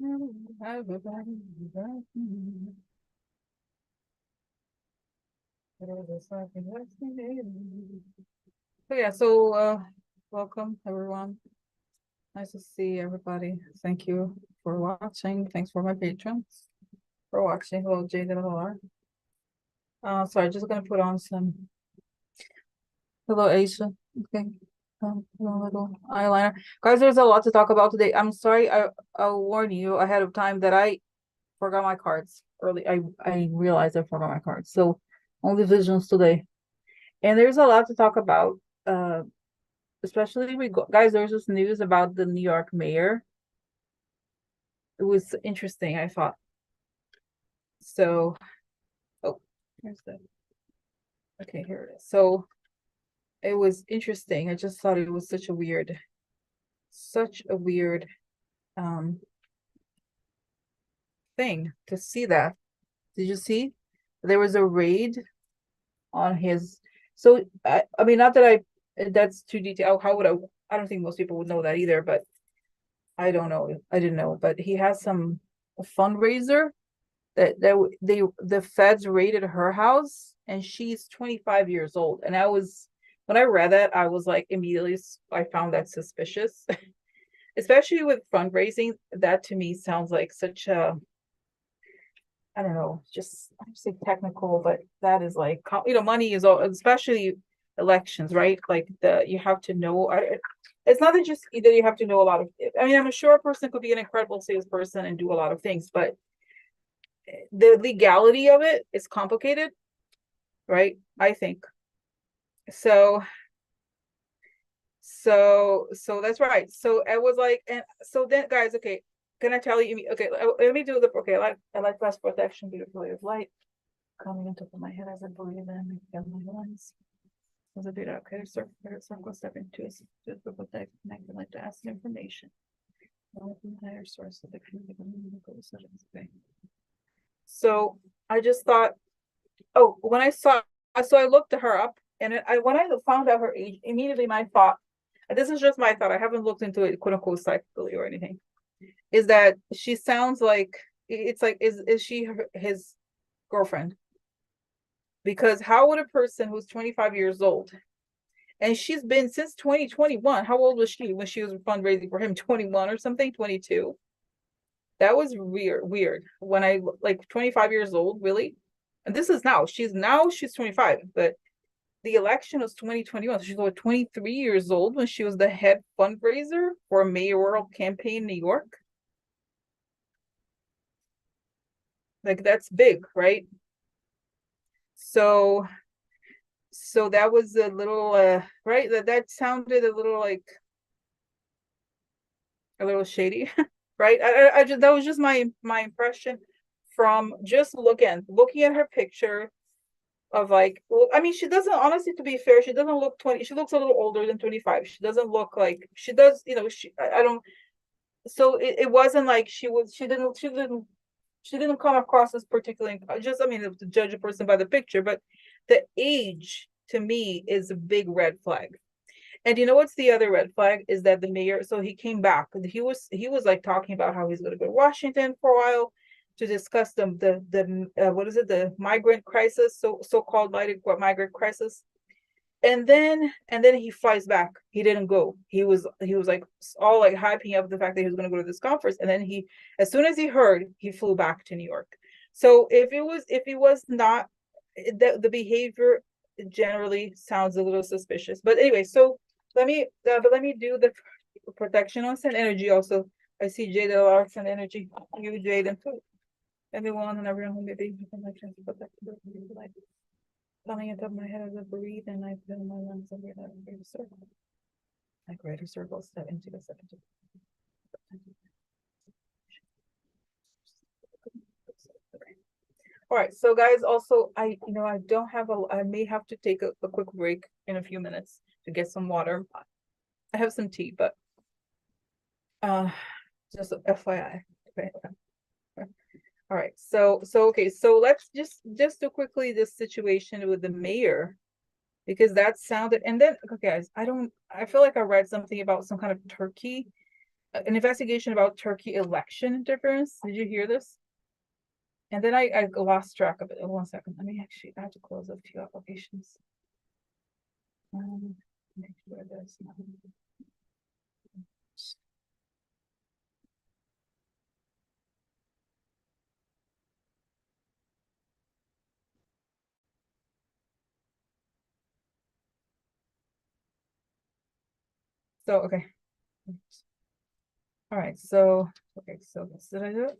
So yeah, so welcome everyone. Nice to see everybody. Thank you for watching. Thanks for my patrons for watching. Hello, Jade and Laura. Sorry, just gonna put on some. Hello, Asia. Okay. A little eyeliner. Guys, there's a lot to talk about today. I'm sorry, I'll warn you ahead of time that I forgot my cards early. I realized I forgot my cards. So only visions today. And there's a lot to talk about. Especially guys, there's this news about the New York mayor. It was interesting, I thought. So, oh, here's the. Okay, here it is. So it was interesting. I just thought it was such a weird thing to see that. Did you see? There was a raid on his. So I mean, not that that's too detailed. How would I don't think most people would know that either, but I don't know. I didn't know, but he has a fundraiser that the feds raided her house, and she's 25 years old. And when I read that, I was like, immediately I found that suspicious, especially with fundraising. That to me sounds like such a, I don't know, just I'm say technical, but that is like, money is all, especially elections, right? Like you have to know. It's not that just either you have to know a lot of. I mean, I'm sure a person could be an incredible salesperson and do a lot of things, but the legality of it is complicated, right? I think so. So that's right. So it was like, and so then, guys, okay, can I tell you? Okay, let me do the. Okay, I like fast protection, beautifully of light coming into my head as I breathe in. And my lungs. Was a bit okay. Circle step into to protect connected like to ask information. Higher source of the okay. So I just thought, oh, when I saw, so I looked her up, and when I found out her age, immediately my thought, this is just my thought, I haven't looked into it, quote unquote, psychically or anything, is that she sounds like, it's like, is she his girlfriend? Because how would a person who's 25 years old, and she's been since 2021, how old was she when she was fundraising for him? 21 or something, 22? That was weird. When I like 25 years old, really? And this is she's 25, but the election was 2021. So she's like 23 years old when she was the head fundraiser for a mayoral campaign in New York. Like that's big, right? So that was a little right, that sounded a little like a little shady. Right? I just, that was just my impression from just looking at her picture of like, well, I mean, she doesn't, honestly, to be fair, she doesn't look 20, she looks a little older than 25. She doesn't look like she does, I don't, so it wasn't like she didn't come across as particularly, just, I mean, to judge a person by the picture, but the age to me is a big red flag. And you know what's the other red flag is that the mayor, so he came back. He was like talking about how he's going to go to Washington for a while to discuss the what is it, the migrant crisis, so-called migrant crisis. And then he flies back. He didn't go. He was like all like hyping up the fact that he was going to go to this conference. And then as soon as he heard, he flew back to New York. So if it was not, the behavior generally sounds a little suspicious. But anyway, so let me do the protection on send energy also. I see Jade Larks and energy. You, Jade, and everyone and everyone who may be like coming into my head as I breathe, and I feel my lungs over that greater circle. Like greater circle, step into the step into. All right, so guys, also I don't have I may have to take a quick break in a few minutes to get some water. I have some tea, but just FYI. Okay. All right, so okay, so let's just do quickly this situation with the mayor, because that sounded, and then okay, guys, I feel like I read something about some kind of turkey an investigation about Turkey election interference. Did you hear this? And then I lost track of it. 1 second. Let me actually, I have to close a few applications. Make sure there's nothing. So, okay. All right, so, okay, so this, did I do it?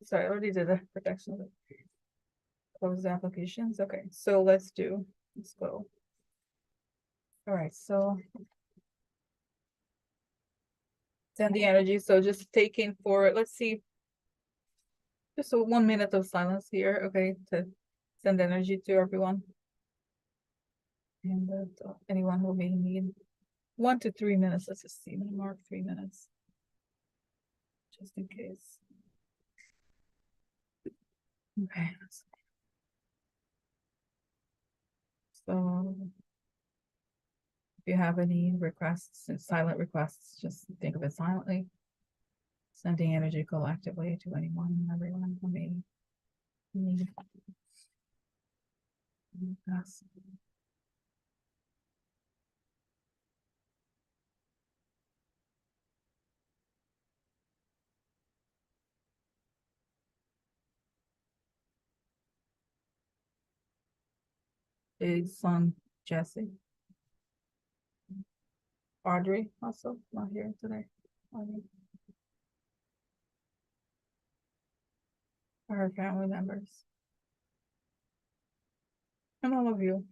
Sorry, I already did the protection of it. Close the applications. Okay, so let's go. All right, so send the energy. So just taking for, let's see, just 1 minute of silence here, okay, to send energy to everyone. And anyone who may need 1 to 3 minutes. Let's just see, mark 3 minutes, just in case. Okay. So if you have any requests, silent requests, just think of it silently. Sending energy collectively to anyone and everyone who may need us. His son Jesse. Audrey also not here today. Audrey. Her family members. And all of you.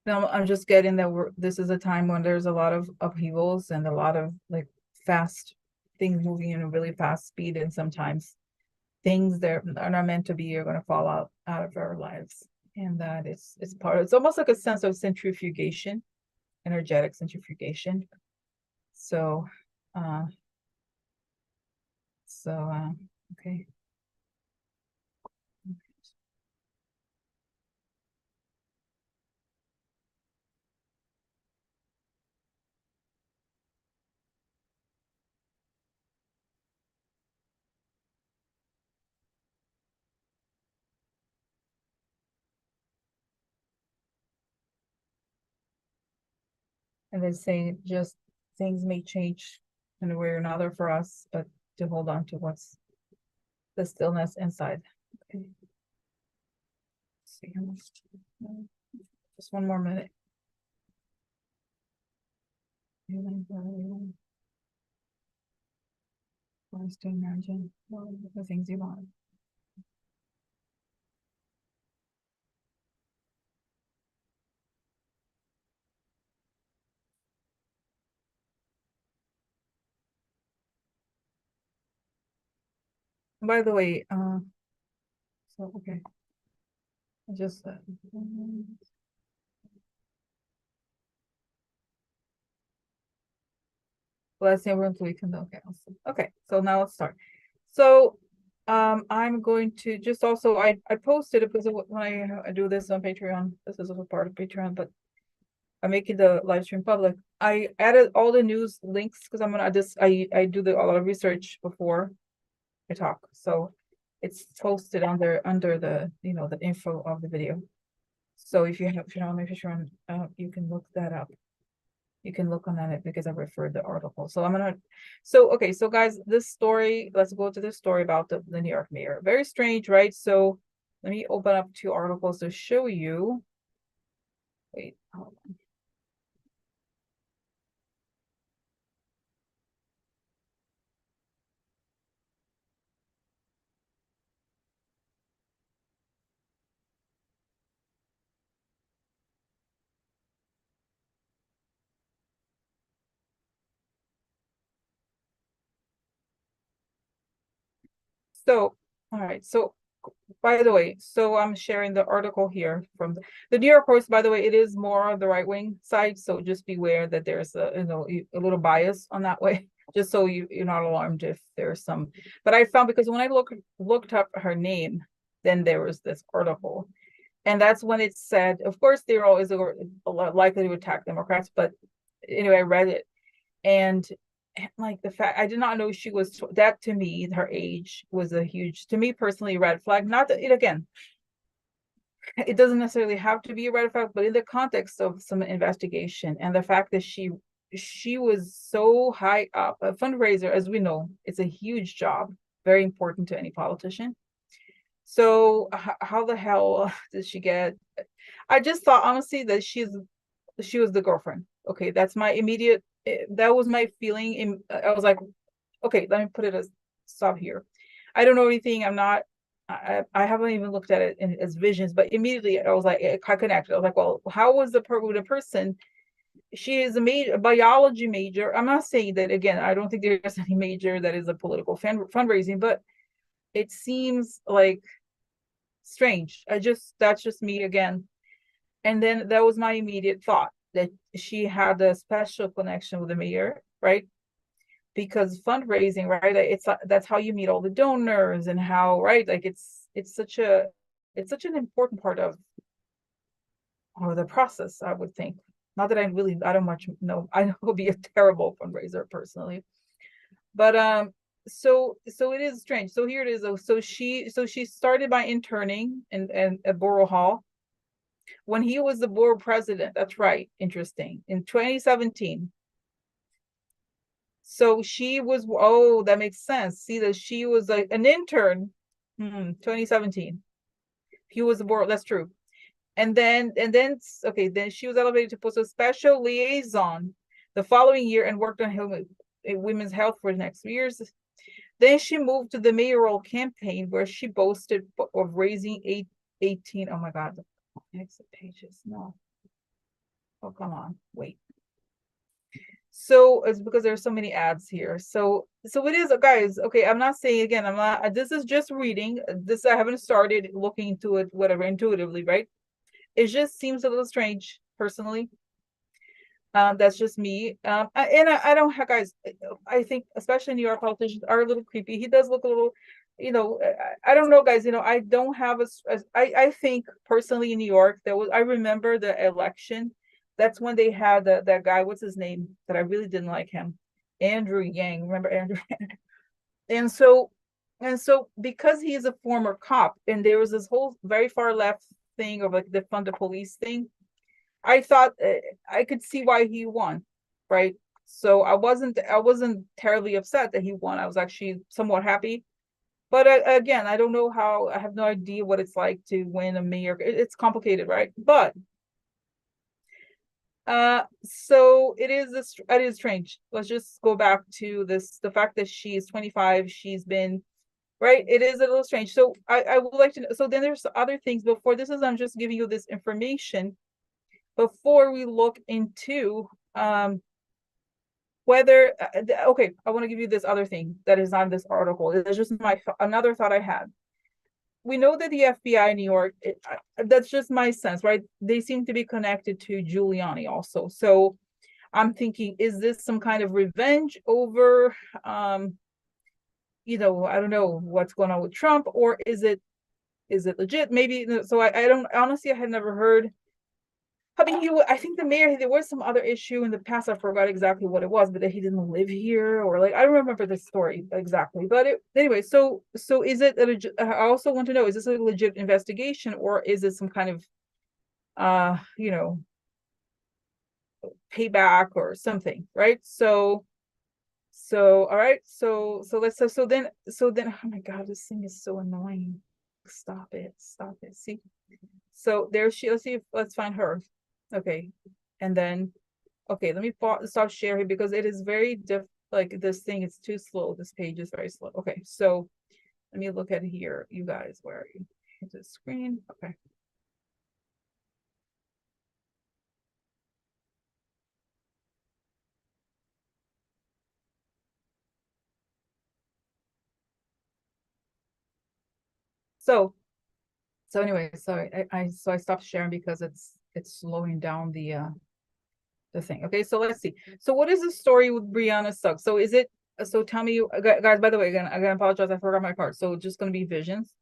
Now I'm just getting that this is a time when there's a lot of upheavals and a lot of like fast things moving in a really fast speed, and sometimes things that are not meant to be are going to fall out of our lives, and that it's almost like a sense of centrifugation, energetic centrifugation. So okay. And then saying just things may change in a way or another for us, but to hold on to what's the stillness inside. Okay. See, just 1 more minute. Wants to imagine the things you want. By the way, so okay, I just let's see everyone's weekend. Okay, awesome. Okay, so now let's start. So I'm going to just also I posted it because when I do this on Patreon, this is also part of Patreon, but I'm making the live stream public. I added all the news links because I'm gonna I do a lot of research before I talk, so it's posted under the the info of the video. So if you're not on my Patreon, you can look that up. You can look on it because I referred the article. So okay, so guys, this story, let's go to this story about the New York mayor. Very strange, right? So let me open up 2 articles to show you. Wait, hold on. So, all right. So, by the way, so I'm sharing the article here from the New York Post. By the way, it is more of the right wing side, so just beware that there's a little bias on that way just so you're not alarmed if there's some. But I found, because when I looked up her name, then there was this article, and that's when it said, of course, they're always likely to attack Democrats, but anyway, I read it, and like the fact, I did not know she was that. To me, her age was a huge, to me personally, red flag. Not that it, again, it doesn't necessarily have to be a red flag, but in the context of some investigation and the fact that she was so high up. A fundraiser, as we know, it's a huge job, very important to any politician. So how the hell did she get? I just thought honestly that she was the girlfriend. Okay, that's my immediate. That was my feeling. I was like, okay, let me put it as stop here. I don't know anything. I'm not. I haven't even looked at it as visions, but immediately I was like, I connected. I was like, well, how was the person? She is a biology major. I'm not saying that, again, I don't think there's any major that is a political fundraising, but it seems like strange. That's just me again. And then that was my immediate thought, that she had a special connection with the mayor, right? Because fundraising, right? That's how you meet all the donors, and how, right? Like it's such an important part of the process, I would think. Not that I don't much know. I know it would be a terrible fundraiser personally, but so it is strange. So here it is. So she started by interning in at Borough Hall when he was the borough president. That's right. Interesting. In 2017. So she was, oh, that makes sense. See that she was like an intern. 2017. He was the borough. That's true. And then okay, then she was elevated to post a special liaison the following year and worked on women's health for the next 3 years. Then she moved to the mayoral campaign, where she boasted of raising 18. Oh my God, exit pages. No. Oh, come on, wait. So it's because there's so many ads here. So it is, guys. Okay, I'm not saying, again, I'm not. This is just reading. This, I haven't started looking into it, whatever, intuitively, right? It just seems a little strange, personally. That's just me. I don't have, guys. I think especially New York politicians are a little creepy. He does look a little, I don't know, guys. I don't have I think personally in New York, I remember the election. That's when they had that guy. What's his name? That I really didn't like him. Andrew Yang. Remember Andrew? And so because he is a former cop, and there was this whole very far left thing of like defund the police thing, I thought I could see why he won, right? So I wasn't terribly upset that he won. I was actually somewhat happy. But again, I don't know how. I have no idea what it's like to win a mayor. It's complicated, right? But so it is strange. Let's just go back to the fact that she's 25. She's been, right. It is a little strange. So I would like to know. So then there's other things before this. I'm just giving you this information before we look into whether okay, I want to give you this other thing that is on this article. It's just another thought I had. We know that the FBI in New York, that's just my sense, right? They seem to be connected to Giuliani also. So I'm thinking, is this some kind of revenge over, I don't know what's going on with Trump, or is it legit? Maybe. So I don't, honestly, I had never heard. I mean, I think the mayor, there was some other issue in the past. I forgot exactly what it was, but that he didn't live here, or like, I don't remember the story exactly. But anyway, so is it I also want to know, is this a legit investigation, or is it some kind of, payback or something, right? So all right, so then, oh my God, this thing is so annoying. Stop it. See, so there she, let's find her. Okay, and then, okay, let me stop sharing, because it is very like this thing is too slow. This page is very slow. Okay, so let me look at here, you guys. Where are you? Hit the screen. Okay. So anyway, sorry, I stopped sharing because it's slowing down the thing. Okay, so let's see. So what is the story with Brianna Suggs? So is it so tell me, guys, by the way, again, I gotta apologize, I forgot my card. So just gonna be visions.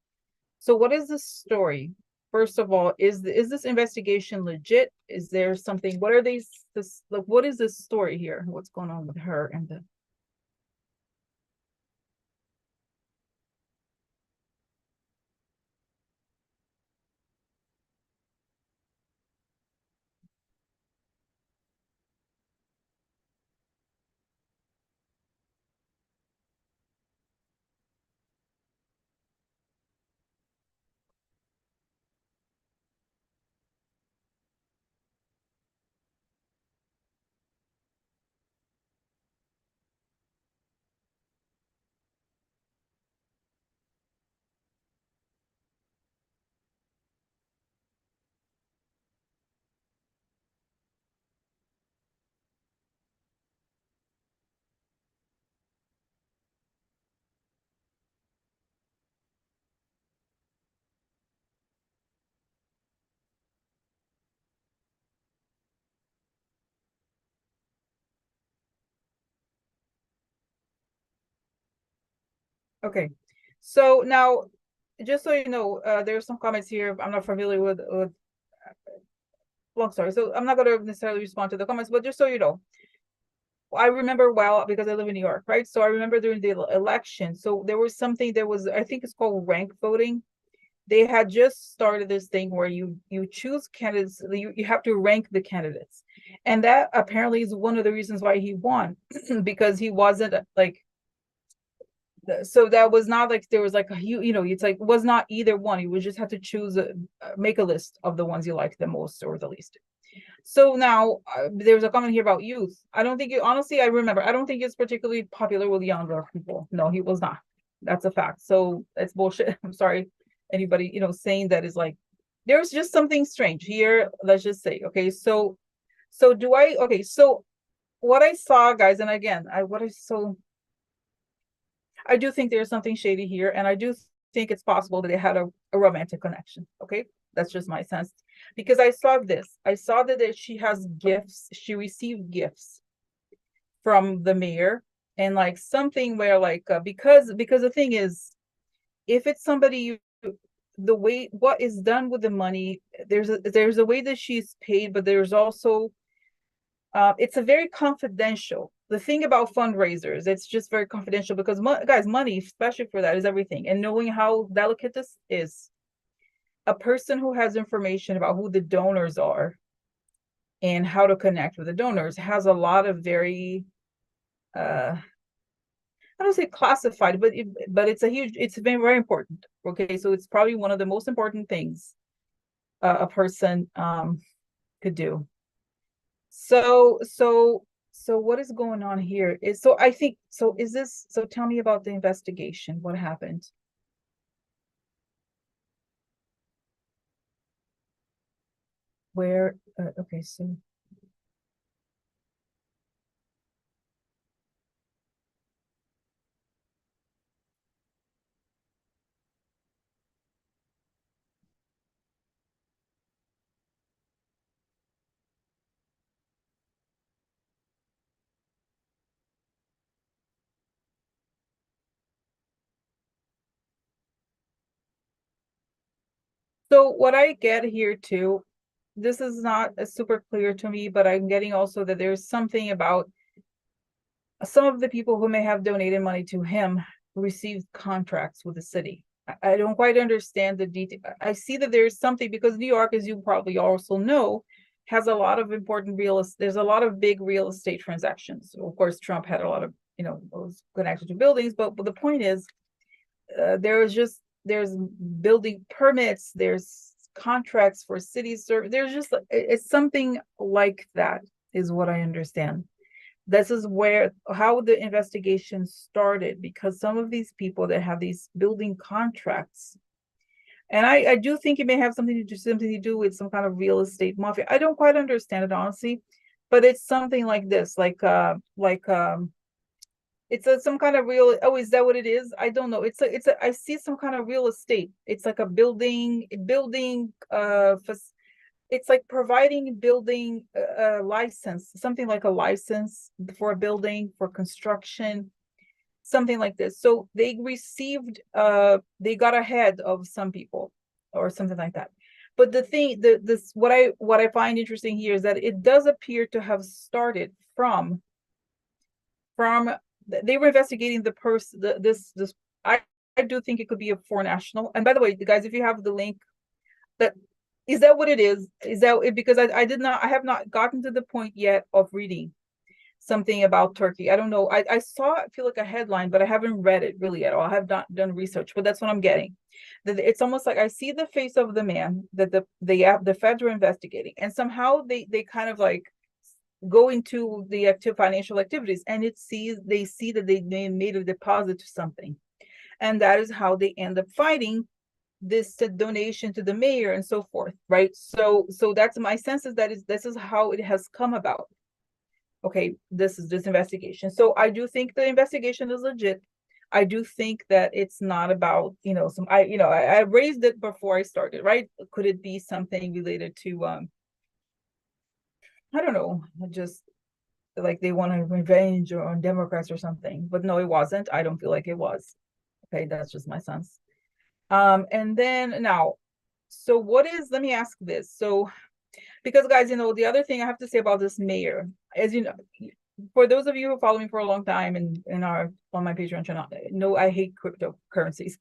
So what is the story? First of all, is this investigation legit? Is there something, what are these, this, like, what is this story here? What's going on with her and the, okay. So now, just so you know, there's some comments here. I'm not familiar with long story. So I'm not gonna necessarily respond to the comments, but just so you know, I remember well because I live in New York, right? So I remember during the election. So there was something, there was, I think it's called rank voting. They had just started this thing where you choose candidates, you have to rank the candidates. And that apparently is one of the reasons why he won, because he wasn't like, so that was not like there was like a you know, it's like was not either one. You would just have to choose make a list of the ones you like the most or the least. So now there's a comment here about youth. I don't think it, honestly, I remember, I don't think it's particularly popular with younger people. No, he was not. That's a fact. So it's bullshit. I'm sorry. Anybody, you know, saying that is like, there's just something strange here. Let's just say, okay. So do I, okay. So what I saw, guys, and again, I do think there's something shady here. And I do think it's possible that they had a romantic connection. Okay. That's just my sense. Because I saw this. I saw that she has gifts. She received gifts from the mayor. And like something where like, because the thing is, if it's somebody you, the way what is done with the money, there's a way that she's paid, but there's also it's a very confidential. The thing about fundraisers, it's just very confidential because guys, money, especially for that, is everything. And knowing how delicate this is, a person who has information about who the donors are and how to connect with the donors has a lot of very I don't say classified, but it's a huge, it's very, very important. Okay, so it's probably one of the most important things a person could do. So what is going on here is, so I think, so is this, so tell me about the investigation. What happened? Where, okay, so what I get here too, this is not super clear to me, but I'm getting also that there's something about some of the people who may have donated money to him received contracts with the city. I don't quite understand the detail. I see that there's something because New York, as you probably also know, has a lot of important real estate. There's a lot of big real estate transactions. So of course, Trump had a lot of, you know, was connected to buildings, but the point is, there's building permits, there's contracts for cities. There's just, it's something like that, is what I understand. This is where how the investigation started, because some of these people that have these building contracts, and I do think it may have something to do with some kind of real estate mafia. I don't quite understand it honestly, but it's something like this, it's some kind of real, oh, is that what it is? I don't know. It's a I see some kind of real estate. It's like a building it's like providing building license, something like a license for a building for construction. something like this. So they received, they got ahead of some people or something like that. But the thing, what I find interesting here is that it does appear to have started from they were investigating the person, this I do think it could be a foreign national. And by the way, guys, if you have the link, that is that what it is? Is that it? Because I have not gotten to the point yet of reading something about Turkey. I don't know. I saw, I feel like a headline, but I haven't read it really at all. I have not done research, but that's what I'm getting. That it's almost like I see the face of the man that the feds are investigating, and somehow they kind of like go into the financial activities, and they see that they made a deposit to something, and that is how they end up fighting this donation to the mayor and so forth, right? So that's my sense, is that this is how it has come about. Okay, this investigation. So I do think the investigation is legit. I do think that it's not about, I raised it before I started, right? Could it be something related to I don't know, just like they want to revenge on Democrats or something? But no, it wasn't. I don't feel like it was. Okay, that's just my sense. And then now, so let me ask this. So, because guys, the other thing I have to say about this mayor, as you know, for those of you who follow me for a long time and on my Patreon channel, know I hate cryptocurrencies.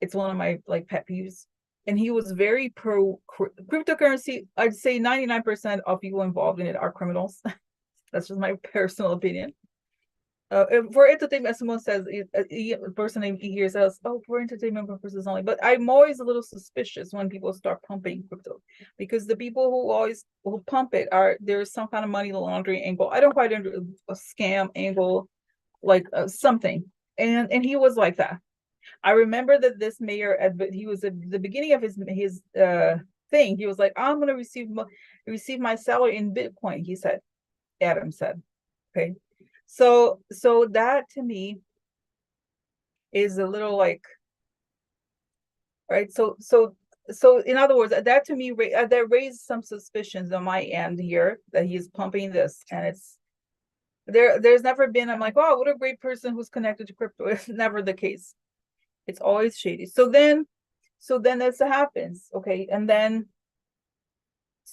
It's one of my like pet peeves. And he was very pro cryptocurrency. I'd say 99% of people involved in it are criminals. That's just my personal opinion. For entertainment, someone says, a person named here says, "Oh, for entertainment purposes only." But I'm always a little suspicious when people start pumping crypto, because the people who pump it there's some kind of money laundering angle. I don't quite understand, a scam angle, like something. And he was like that. I remember that this mayor, he was at the beginning of his thing. He was like, "I'm going to receive my salary in Bitcoin." He said, Adams said, okay. So that to me is a little like, right? So in other words, that to me that raised some suspicions on my end here, that he's pumping this, and it's there's never been, I'm like, oh, what a great person who's connected to crypto. It's never the case. It's always shady. So then this happens, okay, and then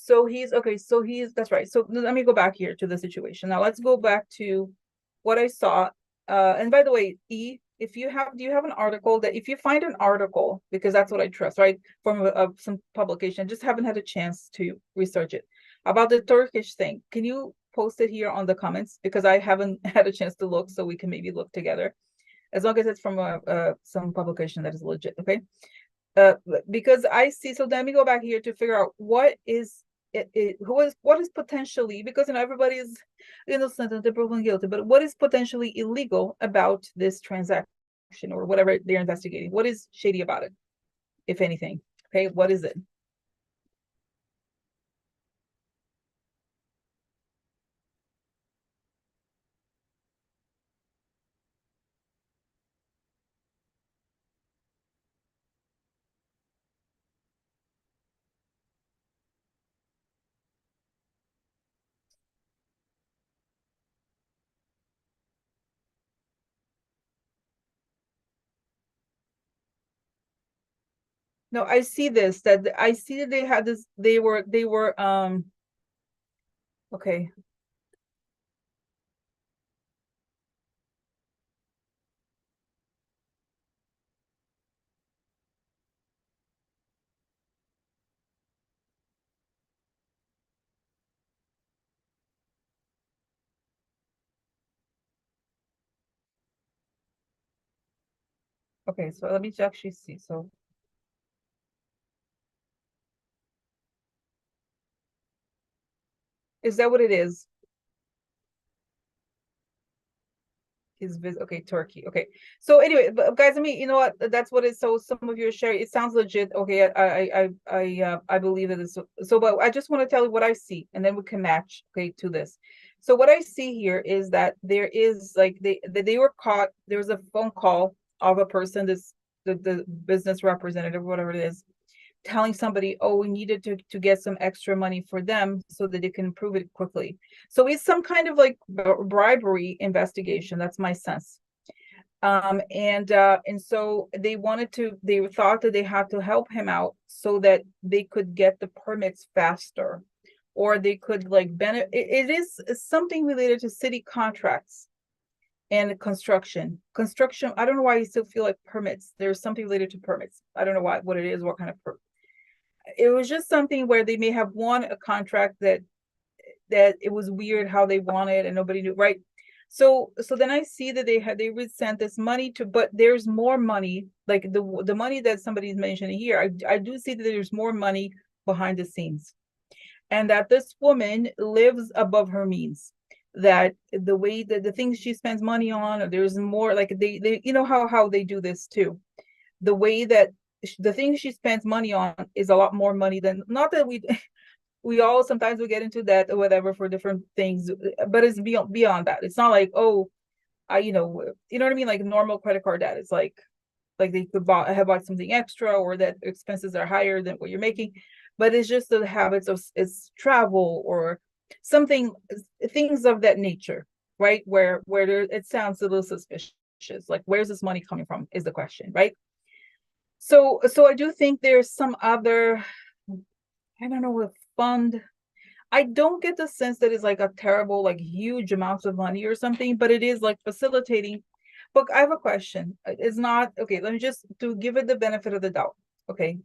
that's right. So let me go back here to the situation. Now let's go back to what I saw. And by the way, do you have an article that, if you find an article, because that's what I trust, right, from some publication, just haven't had a chance to research it, about the Turkish thing, can you post it here on the comments? Because I haven't had a chance to look, so we can maybe look together, as long as it's from some publication that is legit, okay? Because I see, so let me go back here to figure out what is what is potentially, because everybody is innocent and proven guilty, but what is potentially illegal about this transaction or whatever they're investigating? What is shady about it, if anything? Okay, what is it? No, I see this, that I see that they had this, they were okay. Okay, so let me actually see. So is that what it is? Okay, Turkey. Okay, so anyway, but guys, I mean, you know what, that's what it's, so some of you are sharing, it sounds legit. Okay, I believe that it's so, but I just want to tell you what I see, and then we can match, okay, to this. So what I see here is that there is, like, they were caught. There was a phone call of a person, the business representative, whatever it is, telling somebody, oh, we needed to get some extra money for them so that they can improve it quickly. So it's some kind of like bribery investigation. That's my sense. And so they thought that they had to help him out so that they could get the permits faster, or they could like benefit. It is something related to city contracts and construction. I don't know why you still feel like permits. There's something related to permits. I don't know what it is, what kind of it was just something where they may have won a contract that it was weird how they won it and nobody knew, right? So then I see that they sent this money to, but there's more money, like the money that somebody's mentioning here. I do see that there's more money behind the scenes, and that this woman lives above her means. That the way that the things she spends money on, or there's more, like they you know how they do this too. The way that the things she spends money on is a lot more money than, not that we all sometimes we get into debt or whatever for different things, but it's beyond that. It's not like, oh, you know what I mean, like normal credit card debt. It's like they could have bought something extra, or that expenses are higher than what you're making, but it's just the habits of it's travel or something, things of that nature, right? Where there, it sounds a little suspicious. Like, where's this money coming from is the question, right? So I do think there's some other, I don't know, a fund. I don't get the sense that it's like a terrible, like huge amounts of money or something, but it is like facilitating. But I have a question. It's not okay. Let me just to give it the benefit of the doubt. Okay.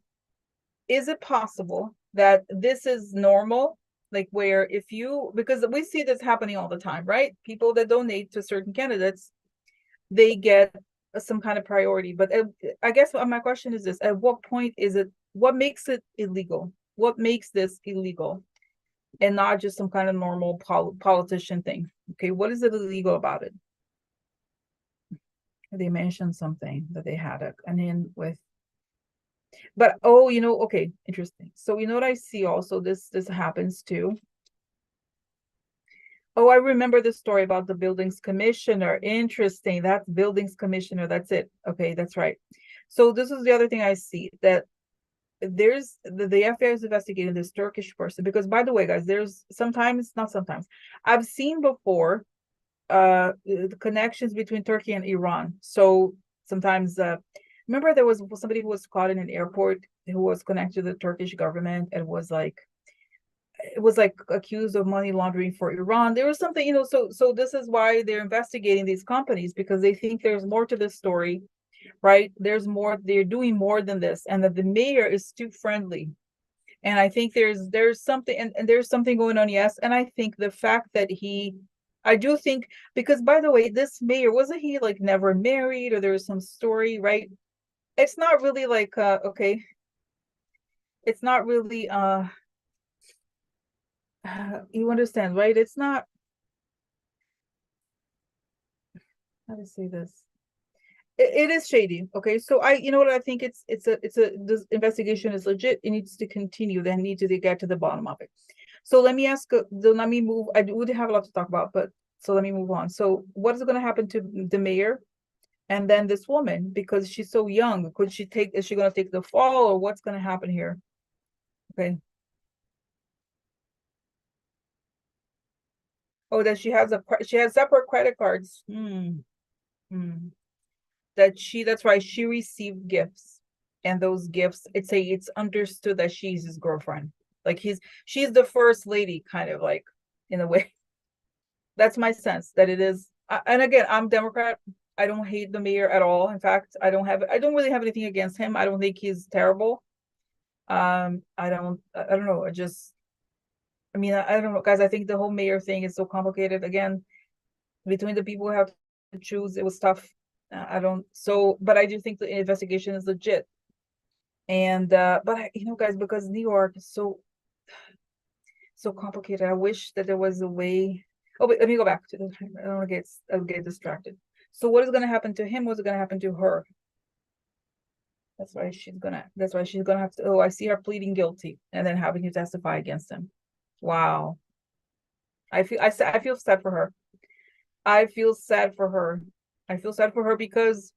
Is it possible that this is normal? Like, where if you, because we see this happening all the time, right? People that donate to certain candidates, they get some kind of priority. But I guess my question is this: at what point is it? What makes it illegal? What makes this illegal, and not just some kind of normal politician thing? Okay, what is it illegal about it? They mentioned something that they had an in with, but oh, okay, interesting. So what I see also, this happens too. Oh, I remember the story about the buildings commissioner. Interesting. That's buildings commissioner. That's it. Okay, that's right. So this is the other thing I see, that there's the FBI is investigating this Turkish person, because, by the way, guys, there's not sometimes, I've seen before the connections between Turkey and Iran. So sometimes remember there was somebody who was caught in an airport who was connected to the Turkish government and was like, it was like accused of money laundering for Iran. There was something, so this is why they're investigating these companies, because they think there's more to this story, right? There's more, they're doing more than this, and that the mayor is too friendly. And I think there's something, and there's something going on, yes. And I think the fact that I do think, because, by the way, this mayor, wasn't he like never married, or there was some story, right? It's not really like okay. It's not really you understand, right? It's not, how to say this. It is shady. Okay, so you know what, I think this investigation is legit. It needs to continue. They need to get to the bottom of it. So let me let me move. I would have a lot to talk about, but so let me move on. So what is going to happen to the mayor and then this woman, because she's so young? Is she going to take the fall, or what's going to happen here? Okay. Oh, that she has separate credit cards. Hmm. That's right, she received gifts, and those gifts, it's understood that she's his girlfriend, like she's the first lady, kind of like, in a way. That's my sense that it is. And again, I'm Democrat. I don't hate the mayor at all. In fact, I don't really have anything against him. I don't think he's terrible. I don't know. I mean, I don't know, guys. I think the whole mayor thing is so complicated. Again, between the people who have to choose, it was tough. I don't, so, but I do think the investigation is legit. And but guys, because New York is so complicated, I wish that there was a way. Oh, but let me go back to the, I don't want to get distracted. So what is going to happen to him? What's going to happen to her? That's why she's gonna have to, oh, I see her pleading guilty and then having to testify against him. Wow. I feel sad for her. I feel sad for her. I feel sad for her because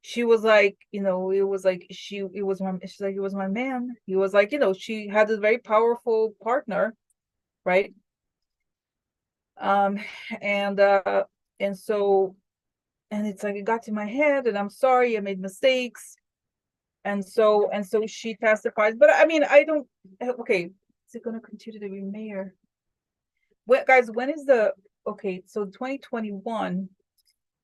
she was like, it was like she's like, it was my man. He was like, she had this very powerful partner, right? Um, and so and it's like it got to my head, and I'm sorry, I made mistakes. And so she testifies. But I mean, I don't. Okay, is it going to continue to be mayor? What, guys? When is the okay? So 2021,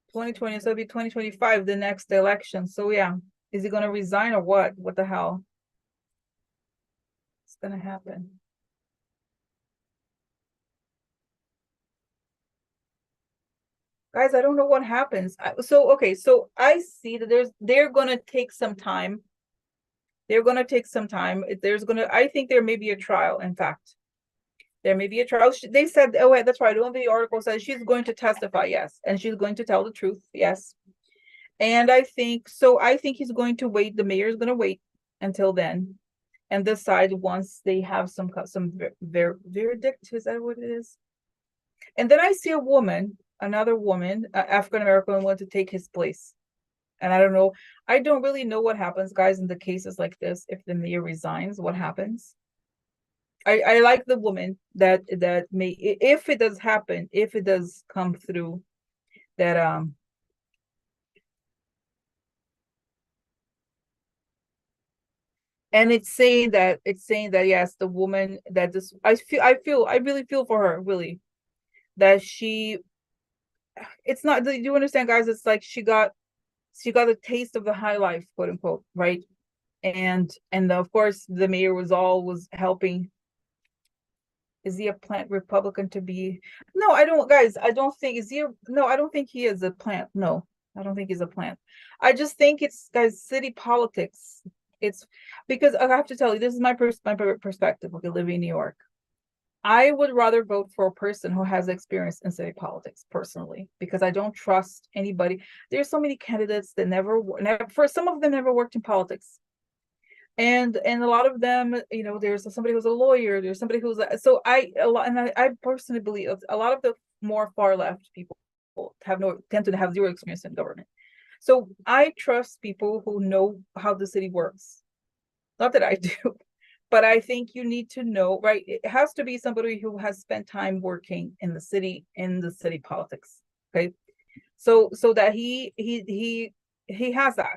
2020, so it'll be 2025, the next election. So yeah, is he going to resign or what? What the hell? It's going to happen. Guys, I don't know what happens. So okay, so I see that they're going to take some time. They're going to take some time. I think there may be a trial, in fact. There may be a trial. They said, oh, wait, that's right. One of the article says she's going to testify, yes. And she's going to tell the truth, yes. And I think he's going to wait. The mayor is going to wait until then and decide once they have some verdict. Is that what it is? And then I see another woman, African American, want to take his place. And I don't know. I don't really know what happens, guys, in the cases like this. If the mayor resigns, what happens? I like the woman that may, if it does happen, if it does come through, that and it's saying that yes, the woman that this I really feel for her, really, that it's not, do you understand, guys? It's like she got a taste of the high life, quote unquote, right? And of course the mayor was helping. Is he a plant Republican to be? No, I don't, guys. I don't think no, I don't think he is a plant. No, I don't think he's a plant. I just think it's, guys, city politics. It's because I have to tell you, this is my perspective. Okay, living in New York, I would rather vote for a person who has experience in city politics personally, because I don't trust anybody. There's so many candidates that never, for some of them, never worked in politics. And a lot of them, there's somebody who's a lawyer, there's somebody who's I personally believe a lot of the more far left people tend to have zero experience in government. So I trust people who know how the city works. Not that I do, but I think you need to know, right? It has to be somebody who has spent time working in the city politics. Okay. So that he has that.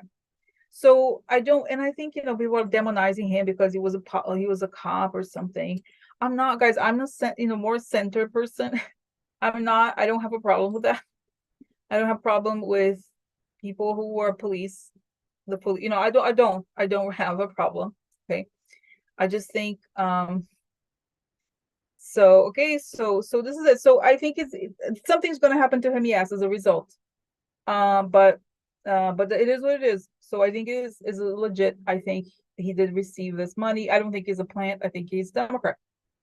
So I don't, and I think, people are demonizing him because he was a cop or something. I'm not, guys. I'm a more center person. I don't have a problem with that. I don't have a problem with people who are police. The police, I don't have a problem. Okay. I just think, so okay, so this is it. So I think something's going to happen to him, yes, as a result. But it is what it is. So I think it is legit. I think he did receive this money. I don't think he's a plant. I think he's Democrat.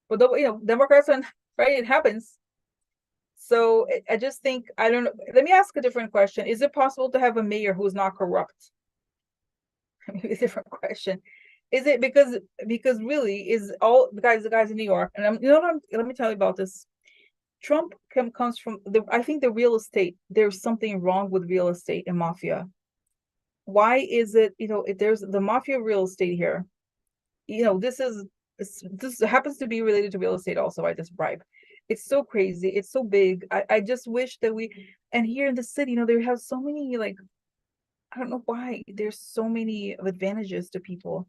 But Democrats, and right, it happens. So I just think, I don't know. Let me ask a different question. Is it possible to have a mayor who's not corrupt? Maybe a different question. Is it because really is all the guys in New York, and let me tell you about this. Trump comes from I think the real estate. There's something wrong with real estate and mafia. Why is it, there's the mafia real estate here? This happens to be related to real estate also. I just bribe. It's so crazy. It's so big. I just wish that and here in the city, they have so many, like, I don't know why there's so many advantages to people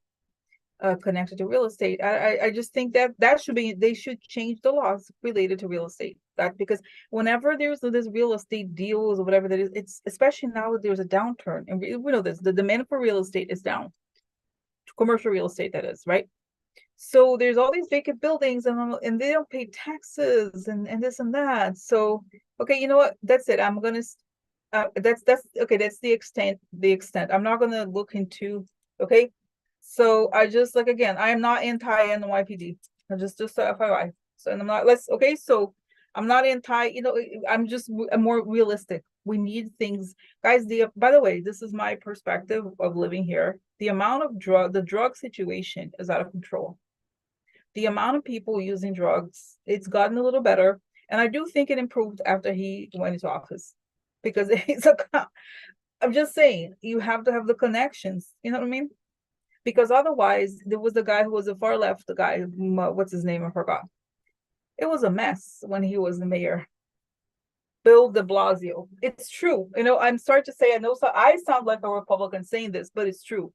connected to real estate. I just think that they should change the laws related to real estate. That because whenever there's this real estate deals or whatever that is, it's especially now that there's a downturn, and we know this, the demand for real estate is down, commercial real estate, that is, right? So there's all these vacant buildings, and they don't pay taxes and this and that. So okay, you know what? That's it. I'm gonna that's okay. That's the extent. I'm not gonna look into. Okay. So I just, like, again, I am not anti NYPD. Just FYI. So, and I'm not, okay. So I'm not anti, I'm just more realistic. We need things, guys. By the way, this is my perspective of living here. The amount of the drug situation is out of control. The amount of people using drugs, it's gotten a little better. And I do think it improved after he went into office, because he's a cop. I'm just saying, you have to have the connections. You know what I mean? Because otherwise, there was the guy who was a far left, the guy, what's his name? I forgot. It was a mess when he was the mayor. Bill de Blasio. It's true. I'm sorry to say, I know, so I sound like a Republican saying this, but it's true.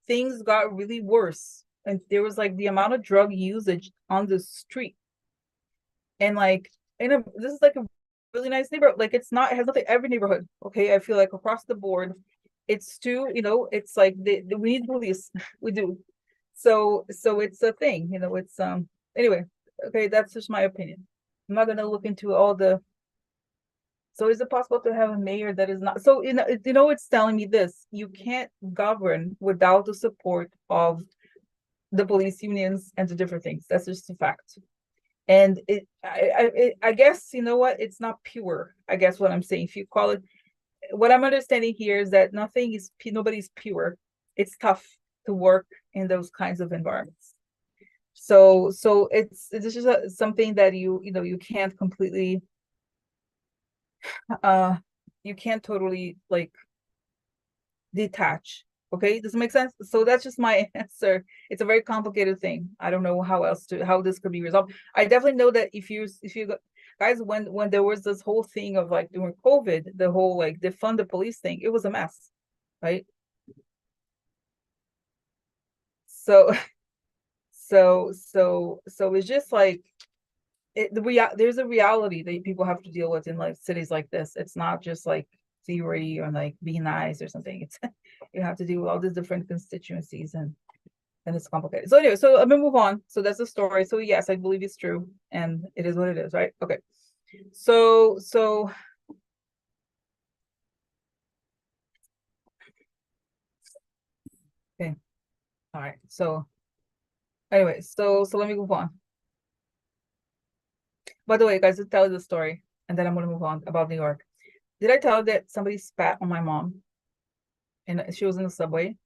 Things got really worse, and there was like the amount of drug usage on the street, and like this is like a really nice neighborhood. Like it has nothing every neighborhood. Okay, I feel like across the board, it's too. It's like we need police. We do. So it's a thing. It's Anyway. Okay, that's just my opinion. I'm not gonna look into all the. So is it possible to have a mayor that is not? So it's telling me this: you can't govern without the support of the police unions and the different things. That's just a fact. And I guess you know what? It's not pure. I guess what I'm saying. If you call it, what I'm understanding here is that nobody's pure. It's tough to work in those kinds of environments. So it's just something that you can't completely you can't totally like detach. Okay, does it make sense? So that's just my answer. It's a very complicated thing. I don't know how this could be resolved. I definitely know that if you guys, when there was this whole thing of like during COVID, the whole like defund the police thing, it was a mess, right? So it's just like there's a reality that people have to deal with in like cities like this. It's not just like theory or like be nice or something. It's you have to deal with all these different constituencies, and it's complicated. So anyway, so I'm gonna move on. So that's the story. So yes, I believe it's true, and it is what it is, right? Okay. So okay. All right. So anyway, so let me move on. By the way, guys, to tell you the story, and then I'm gonna move on about New York. Did I tell you that somebody spat on my mom? And she was in the subway,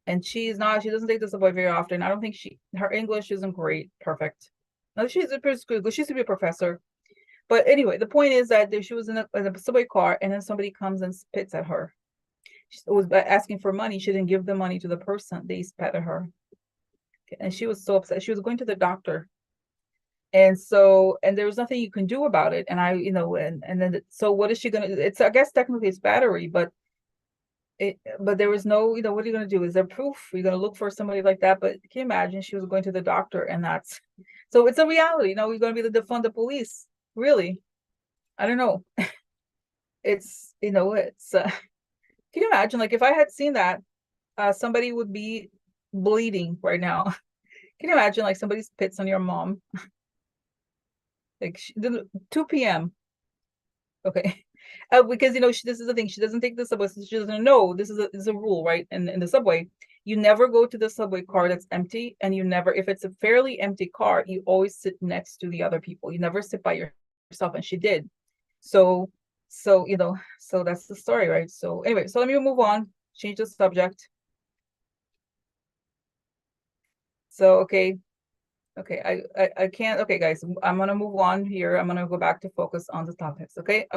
and she doesn't take the subway very often. I don't think her English isn't great, perfect. No, she's a pretty good. She used to be a professor. But anyway, the point is that she was in a subway car, and then somebody comes and spits at her. She was asking for money. She didn't give the money to the person. They spat at her, and she was so upset. She was going to the doctor, and there was nothing you can do about it. And and then so what is she gonna? It's, I guess technically it's battery, but there was no, what are you gonna do? Is there proof? Are you gonna look for somebody like that? But can you imagine she was going to the doctor, and that's so it's a reality. You're gonna be the defund the police, really? I don't know. It's can you imagine, like, if I had seen that, somebody would be bleeding right now. Can you imagine, like, somebody spits on your mom? Like, 2 p.m. Okay. Because this is the thing, she doesn't take the subway, so she doesn't know this is a rule, right? In the subway, you never go to the subway car that's empty, and you never, if it's a fairly empty car, you always sit next to the other people. You never sit by yourself, and she did. So that's the story, right? So anyway, so let me move on, change the subject. So I can't. Okay, guys, I'm gonna move on here. I'm gonna go back to focus on the topics. Okay.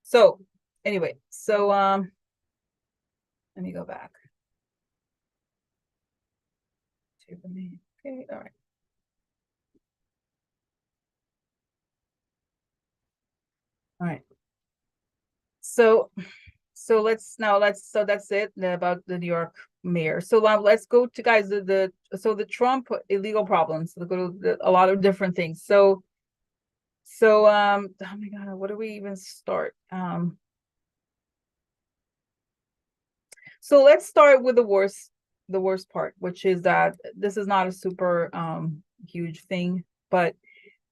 So anyway, so let me go back to the main. Okay, all right. All right. So that's it about the New York mayor. So let's go to, guys, the Trump illegal problems. Let's go to a lot of different things. So oh my God, where do we even start? So let's start with the worst part, which is that this is not a super huge thing, but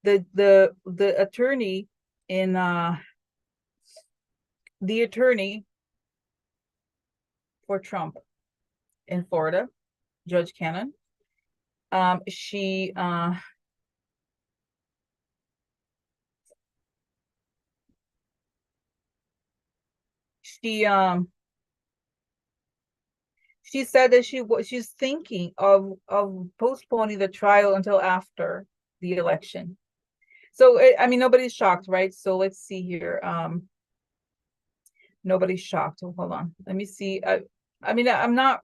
the attorney in the attorney for Trump in Florida, Judge Cannon, she she she said that she's thinking of postponing the trial until after the election. So I mean, nobody's shocked, right? So let's see here. Nobody's shocked. Oh, hold on. Let me see. I mean, I'm not.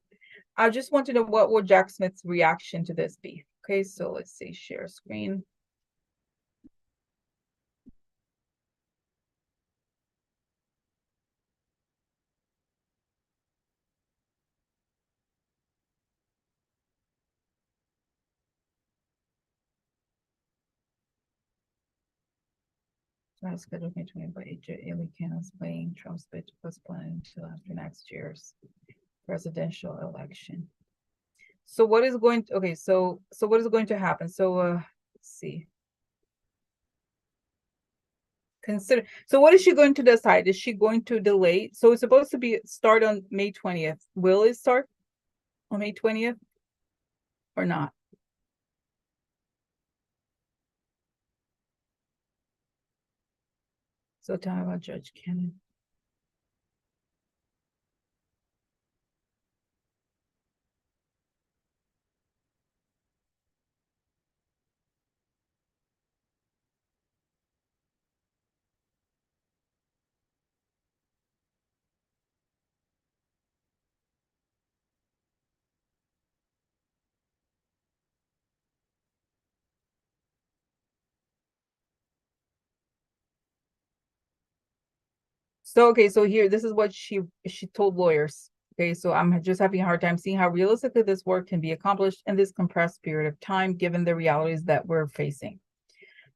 I just want to know what will Jack Smith's reaction to this be. Okay, so let's see. Share screen. Senate scheduled May 20 by Ely Cannon's playing Trump's bid to postpone until after next year's presidential election. So what is going to, okay, so what is going to happen? So let's see. So what is she going to decide? Is she going to delay? So it's supposed to be start on May 20th. Will it start on May 20th or not? So tell me about Judge Cannon. So okay, so here this is what she told lawyers. Okay, so I'm just having a hard time seeing how realistically this work can be accomplished in this compressed period of time, given the realities that we're facing.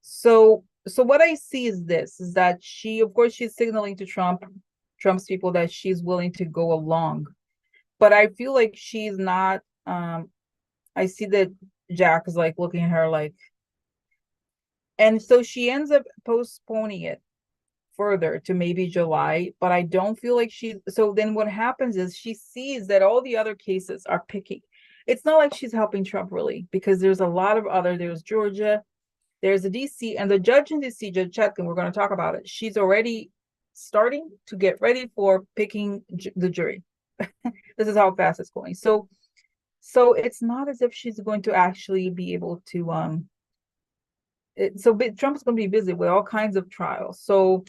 So what I see is this: is that she, of course, she's signaling to Trump's people that she's willing to go along, but I feel like she's not. I see that Jack is like looking at her like, and so she ends up postponing it further to maybe July, but I don't feel like so then what happens is she sees that all the other cases are picking. It's not like she's helping Trump really, because there's a lot of there's Georgia, there's a DC, and the judge in DC, Judge Chutkan, we're going to talk about it. She's already starting to get ready for picking the jury. This is how fast it's going. So it's not as if she's going to actually be able to Trump's going to be busy with all kinds of trials. So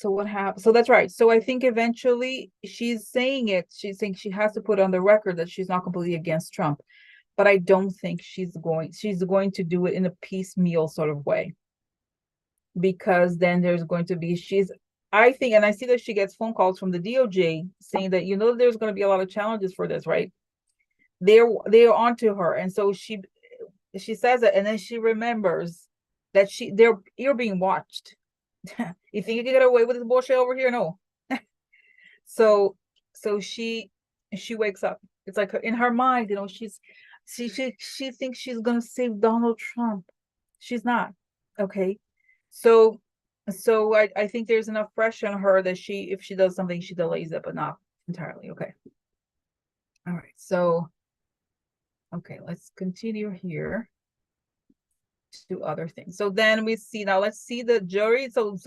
what happened? So that's right. So I think eventually she's saying she has to put on the record that she's not completely against Trump, but I don't think she's going to do it in a piecemeal sort of way, because then there's going to be I think, and I see that she gets phone calls from the DOJ saying that there's going to be a lot of challenges for this, right? They're onto her, and so she says it, and then she remembers that you're being watched. You think you can get away with this bullshit over here? No. So she wakes up. It's like in her mind, she thinks she's gonna save Donald Trump. She's not. Okay. So I think there's enough pressure on her that if she does something, she delays it, but not entirely. Okay. All right. So okay, let's continue here to other things. So then we see, now let's see the jury. So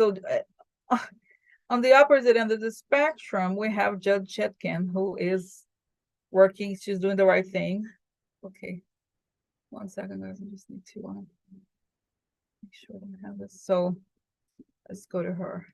on the opposite end of the spectrum, we have Judge Chutkan, who is working. She's doing the right thing. Okay, 1 second, guys. I just need to make sure I have this. So let's go to her.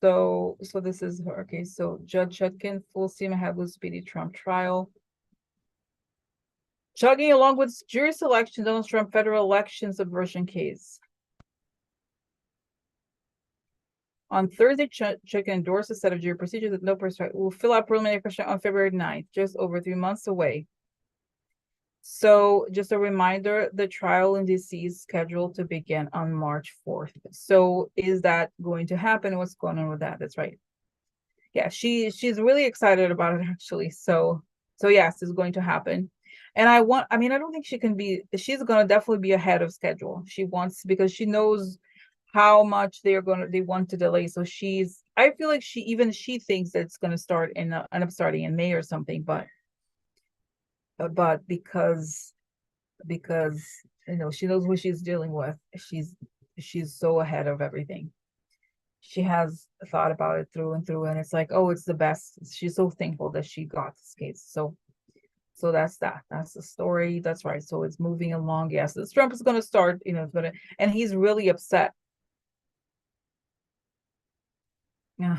So this is her. Okay, so Judge Chutkan, full steam ahead with Speedy Trump trial. Chugging along with jury selection, Donald Trump federal election subversion case. On Thursday, Chutkan endorsed a set of jury procedures that no person will fill out preliminary question on February 9th, just over 3 months away. So just a reminder, the trial in DC is scheduled to begin on March 4th. So is that going to happen? What's going on with that? That's right. Yeah, she's really excited about it, actually. So yes, it's going to happen. And I don't think she's going to definitely be ahead of schedule. She wants, because she knows how much they want to delay. So I feel like she thinks that it's going to start end up starting in May or something, but because she knows what she's dealing with, she's so ahead of everything. She has thought about it through and through, and it's like, oh, it's the best. She's so thankful that she got this case. So that's the story. That's right. So it's moving along. Yes, this Trump is going to start, and he's really upset. Yeah,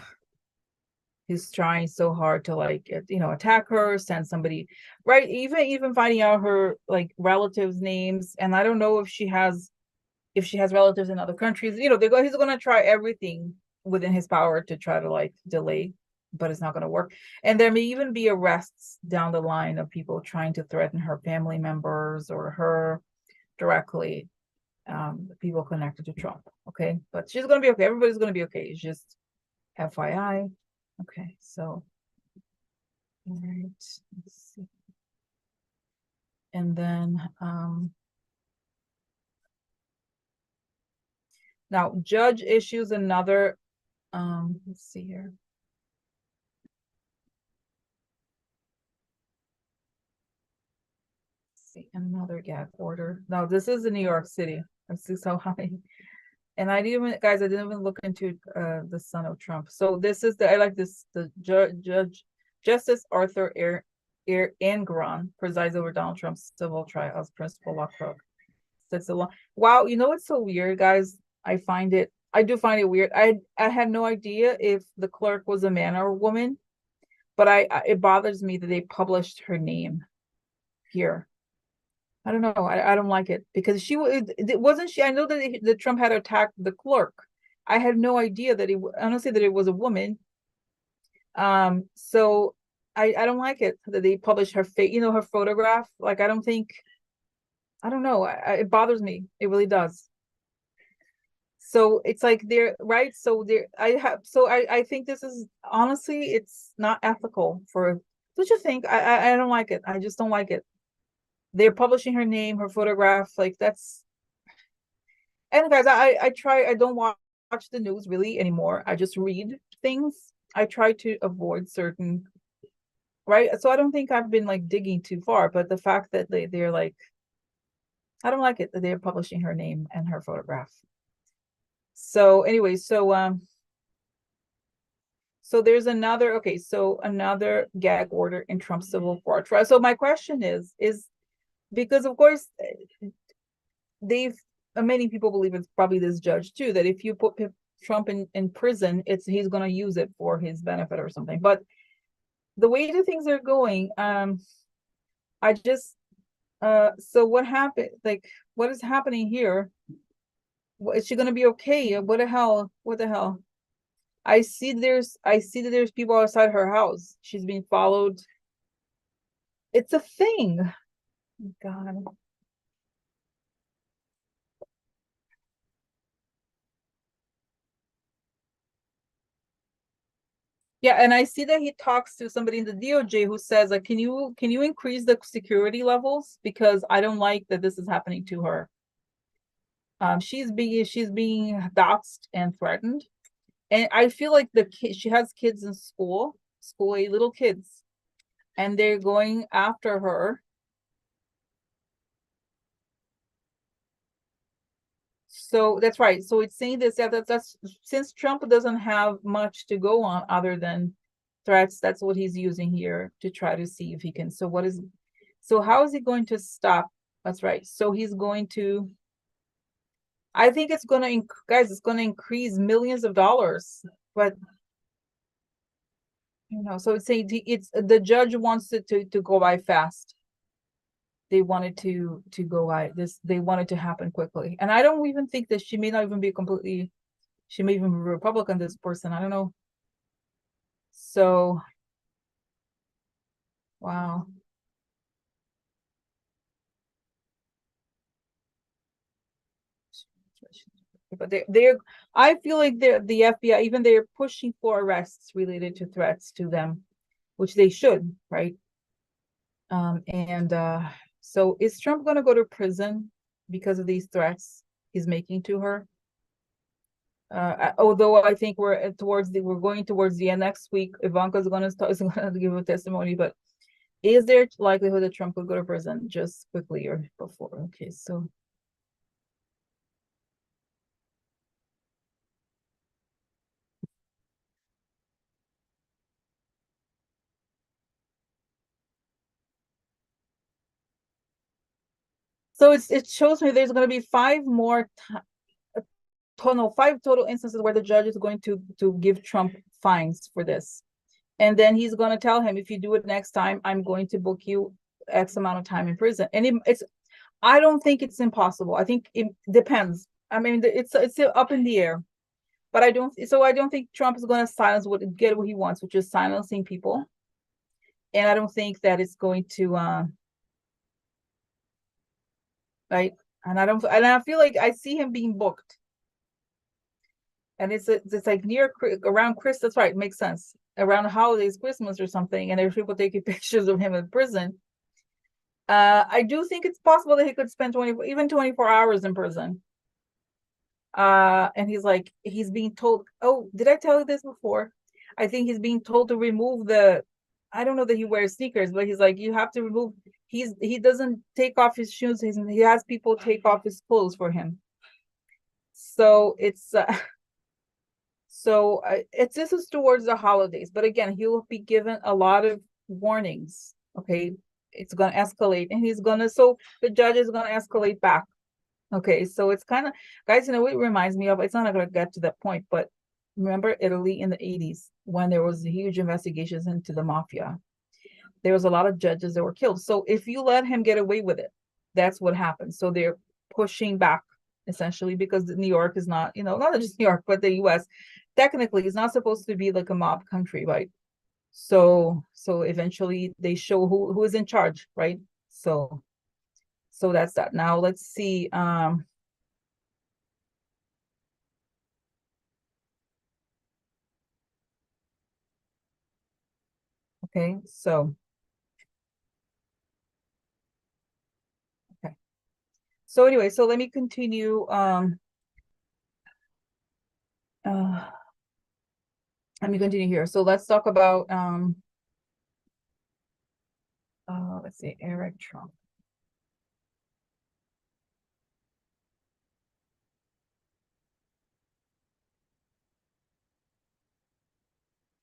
He's trying so hard to like, attack her, send somebody, right? Even finding out her like relatives' names. And I don't know if she has relatives in other countries. He's gonna try everything within his power to try to like delay, but it's not gonna work. And there may even be arrests down the line of people trying to threaten her family members or her directly, people connected to Trump. Okay, but she's gonna be okay. Everybody's gonna be okay. It's just FYI. Okay, so all right, let's see. And then now judge issues another, let's see here. Let's see, another gag order. Now this is in New York City. This is so high. And I didn't even, guys, I didn't even look into the son of Trump. So this is I like this, the judge Justice Arthur Engoron presides over Donald Trump's civil trial as principal law clerk. That's a lot. Wow, it's so weird, guys. I do find it weird. I had no idea if the clerk was a man or a woman, but it bothers me that they published her name here. I don't know. I don't like it because wasn't she. I know that Trump had attacked the clerk. I had no idea that honestly that it was a woman. So I don't like it that they published her face, her photograph. Like I don't know. It bothers me. It really does. So it's like they're right. So I think this is honestly, it's not ethical don't you think? I don't like it. I just don't like it. They're publishing her name, her photograph, like that's. And guys, I don't watch the news really anymore. I just read things. I try to avoid certain, right? So I don't think I've been like digging too far, but the fact that they're like, I don't like it that they're publishing her name and her photograph. So anyway, so there's another gag order in Trump's civil court trial. So my question is because of course many people believe it's probably this judge too, that if you put Trump in prison, he's going to use it for his benefit or something. But the way the things are going, I just so what happened? Like, what is happening here? Is she going to be okay? What the hell? I see that there's people outside her house. She's being followed. It's a thing. God. Yeah, and I see that he talks to somebody in the DOJ who says, like, can you increase the security levels? Because I don't like that this is happening to her. She's being doxxed and threatened. And I feel like she has kids in school age little kids, and they're going after her. So that's right. So it's saying this, that's since Trump doesn't have much to go on other than threats, that's what he's using here to try to see if he can. So how is he going to stop? That's right. So he's going to, I think it's going to, guys, it's going to increase millions of dollars, but so it's saying the judge wants it to go by fast. They wanted to go by this. They wanted to happen quickly. And I don't even think that she may not even be she may even be Republican, this person. I don't know. So, wow. But I feel like the FBI, even they're pushing for arrests related to threats to them, which they should, right? So is Trump going to go to prison because of these threats he's making to her? Although I think we're going towards the end next week, Ivanka's going to give a testimony, but is there likelihood that Trump could go to prison just quickly or before? Okay, so. So it shows me there's going to be five total instances where the judge is going to give Trump fines for this. And then he's going to tell him, if you do it next time, I'm going to book you X amount of time in prison. And I don't think it's impossible. I think it depends. I mean, it's up in the air. But I don't think Trump is going to get what he wants, which is silencing people. And I don't think that it's going to right. And I feel like I see him being booked. And it's like around Christmas. That's right, it makes sense. Around the holidays, Christmas or something, and there's people taking pictures of him in prison. I do think it's possible that he could spend 24 hours in prison. And he's being told, oh, did I tell you this before? I think he's being told to remove I don't know that he wears sneakers, but he's like, you have to remove, he doesn't take off his shoes. He has people take off his clothes for him. So it's, this is towards the holidays, but again, he will be given a lot of warnings. Okay. It's going to escalate, and so the judge is going to escalate back. Okay, so it's kind of, guys, it reminds me of, it's not going to get to that point, but remember Italy in the 80s when there was huge investigations into the mafia. There was a lot of judges that were killed. So if you let him get away with it, that's what happens. So they're pushing back, essentially, because New York is not, not just New York, but the US technically is not supposed to be like a mob country, right? So eventually they show who is in charge, right? So that's that. Now let's see. Okay, so okay. So anyway, so let me continue. Let me continue here. So let's talk about let's see, Eric Trump.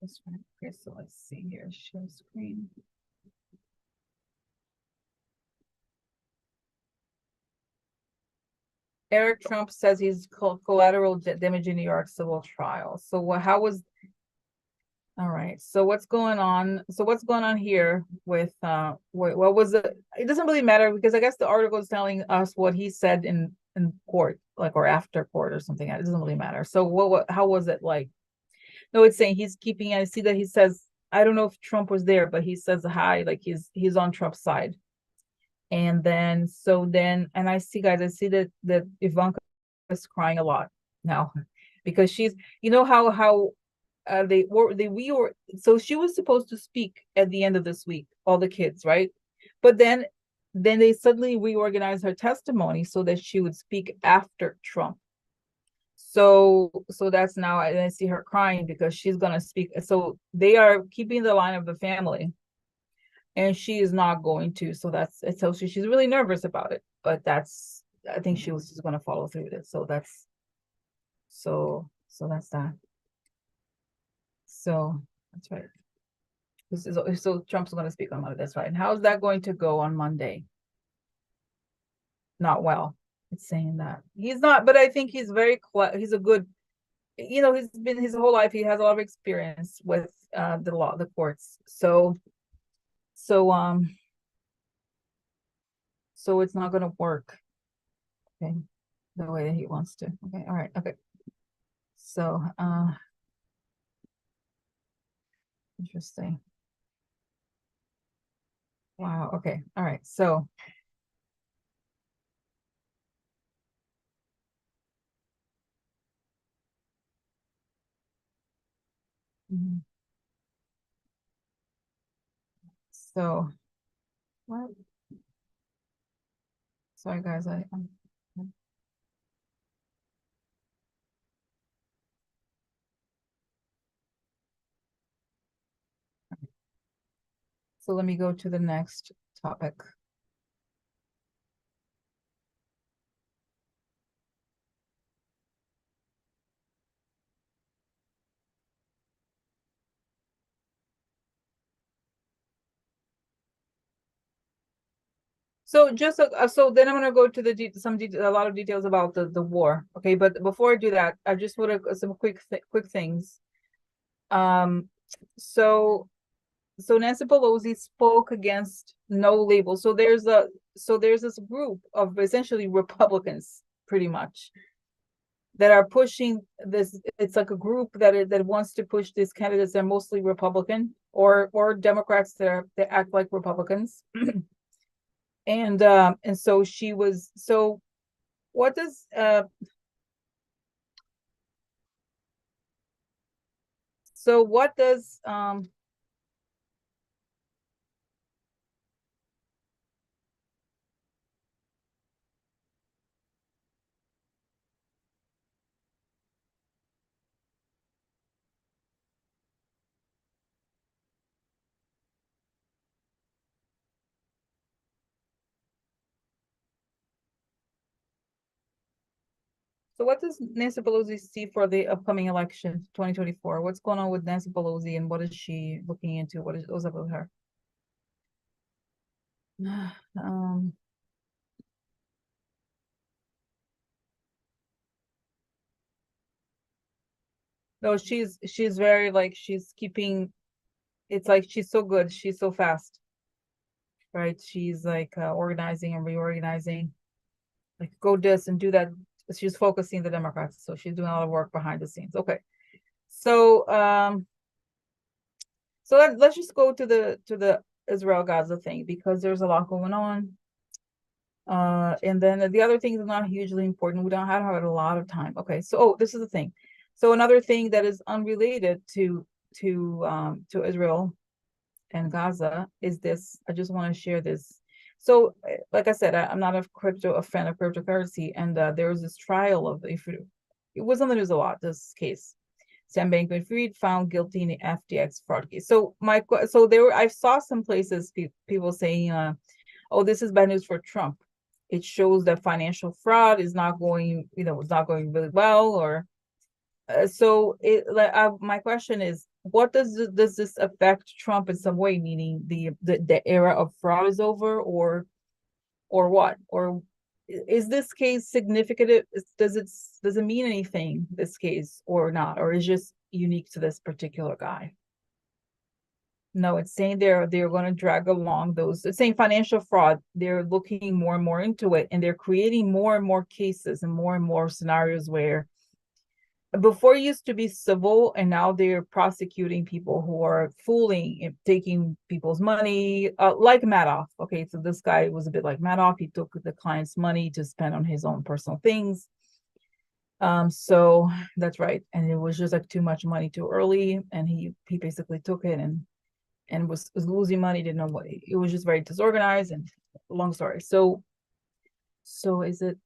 This one. Okay, so let's see here. Show screen. Eric Trump says he's called collateral damage in New York civil trial. So how was, all right. So what's going on? So what's going on here with what was it? It doesn't really matter, because I guess the article is telling us what he said in court, like, or after court or something. It doesn't really matter. So how was it like? No, it's saying he's keeping, I see that he says, I don't know if Trump was there, but he says hi, like he's on Trump's side. And then and I see, guys, I see that Ivanka is crying a lot now, because she's, how so she was supposed to speak at the end of this week, all the kids, right? But then they suddenly reorganized her testimony so that she would speak after Trump. So that's now, I see her crying because she's gonna speak. So they are keeping the line of the family, and she is not going to. So she's really nervous about it. But I think she was just gonna follow through with it. So that's that. So that's right. So Trump's going to speak on Monday. That's right. And how's that going to go on Monday? Not well. It's saying that he's not, but I think he's he's a good, he's been his whole life. He has a lot of experience with the law, the courts. So it's not going to work. Okay, the way that he wants to. Okay, all right. Okay. So interesting. Wow. Okay. All right. So what? Sorry, guys. So let me go to the next topic. So so then I'm going to go to a lot of details about the war. Okay, but before I do that, I just want to some quick things. so Nancy Pelosi spoke against no label. So there's this group of essentially Republicans, pretty much, that are pushing this. It's like a group that wants to push these candidates. They're mostly Republican or Democrats that act like Republicans. And so she was. So what does so what does So what does Nancy Pelosi see for the upcoming election, 2024? What's going on with Nancy Pelosi and what is she looking into? What's up with her? Um, no, she's very like she's keeping. It's like she's so good. She's so fast, right? She's like organizing and reorganizing, like go this and do that. She's focusing the Democrats, so she's doing a lot of work behind the scenes. Okay, so let's just go to the Israel Gaza thing because there's a lot going on. And then the other things are not hugely important. We don't have a lot of time. Okay, so this is the thing. So another thing that is unrelated to Israel and Gaza is this. I just want to share this. So, like I said, I'm not a fan of cryptocurrency, and there was this trial of if it was on the news a lot. This case, Sam Bankman-Fried found guilty in the FTX fraud case. So I saw some places people saying, "Oh, this is bad news for Trump. It shows that financial fraud is not going, it's not going really well." Or my question is, what does this affect Trump in some way? Meaning the era of fraud is over, or what? Or is this case significant? Does it mean anything, this case, or not? Or is just unique to this particular guy? No, it's saying they're going to drag along those. It's saying financial fraud. They're looking more and more into it, and they're creating more and more cases and more scenarios where before it used to be civil, and now they're prosecuting people who are fooling and taking people's money, like Madoff. Okay, so this guy was a bit like Madoff. He took the client's money to spend on his own personal things. So that's right, and it was just like too much money too early, and he basically took it and was losing money, didn't know what. It was just very disorganized and long story. So is it,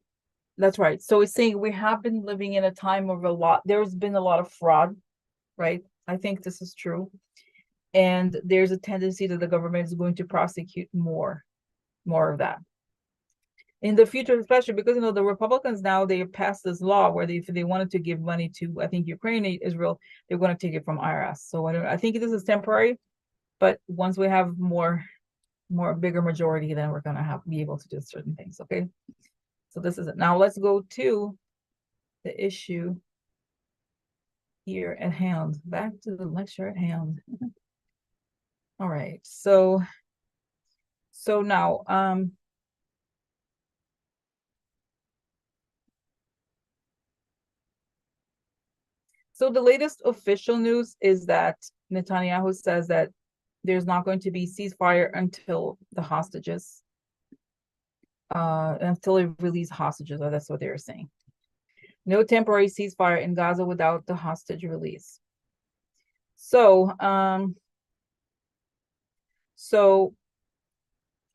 that's right. So it's saying we have been living in a time of there's been a lot of fraud, right? I think this is true. And there's a tendency that the government is going to prosecute more of that in the future, especially because the Republicans now, they passed this law where if they wanted to give money to, I think, Ukraine and Israel, they're going to take it from IRS. So I think this is temporary, but once we have more bigger majority, then we're going to be able to do certain things. Okay, so this is it. Now let's go to the issue here at hand. Back to the lecture at hand. All right, so now so the latest official news is that Netanyahu says that there's not going to be ceasefire until the hostages, until they release hostages, or that's what they're saying. No temporary ceasefire in Gaza without the hostage release. So,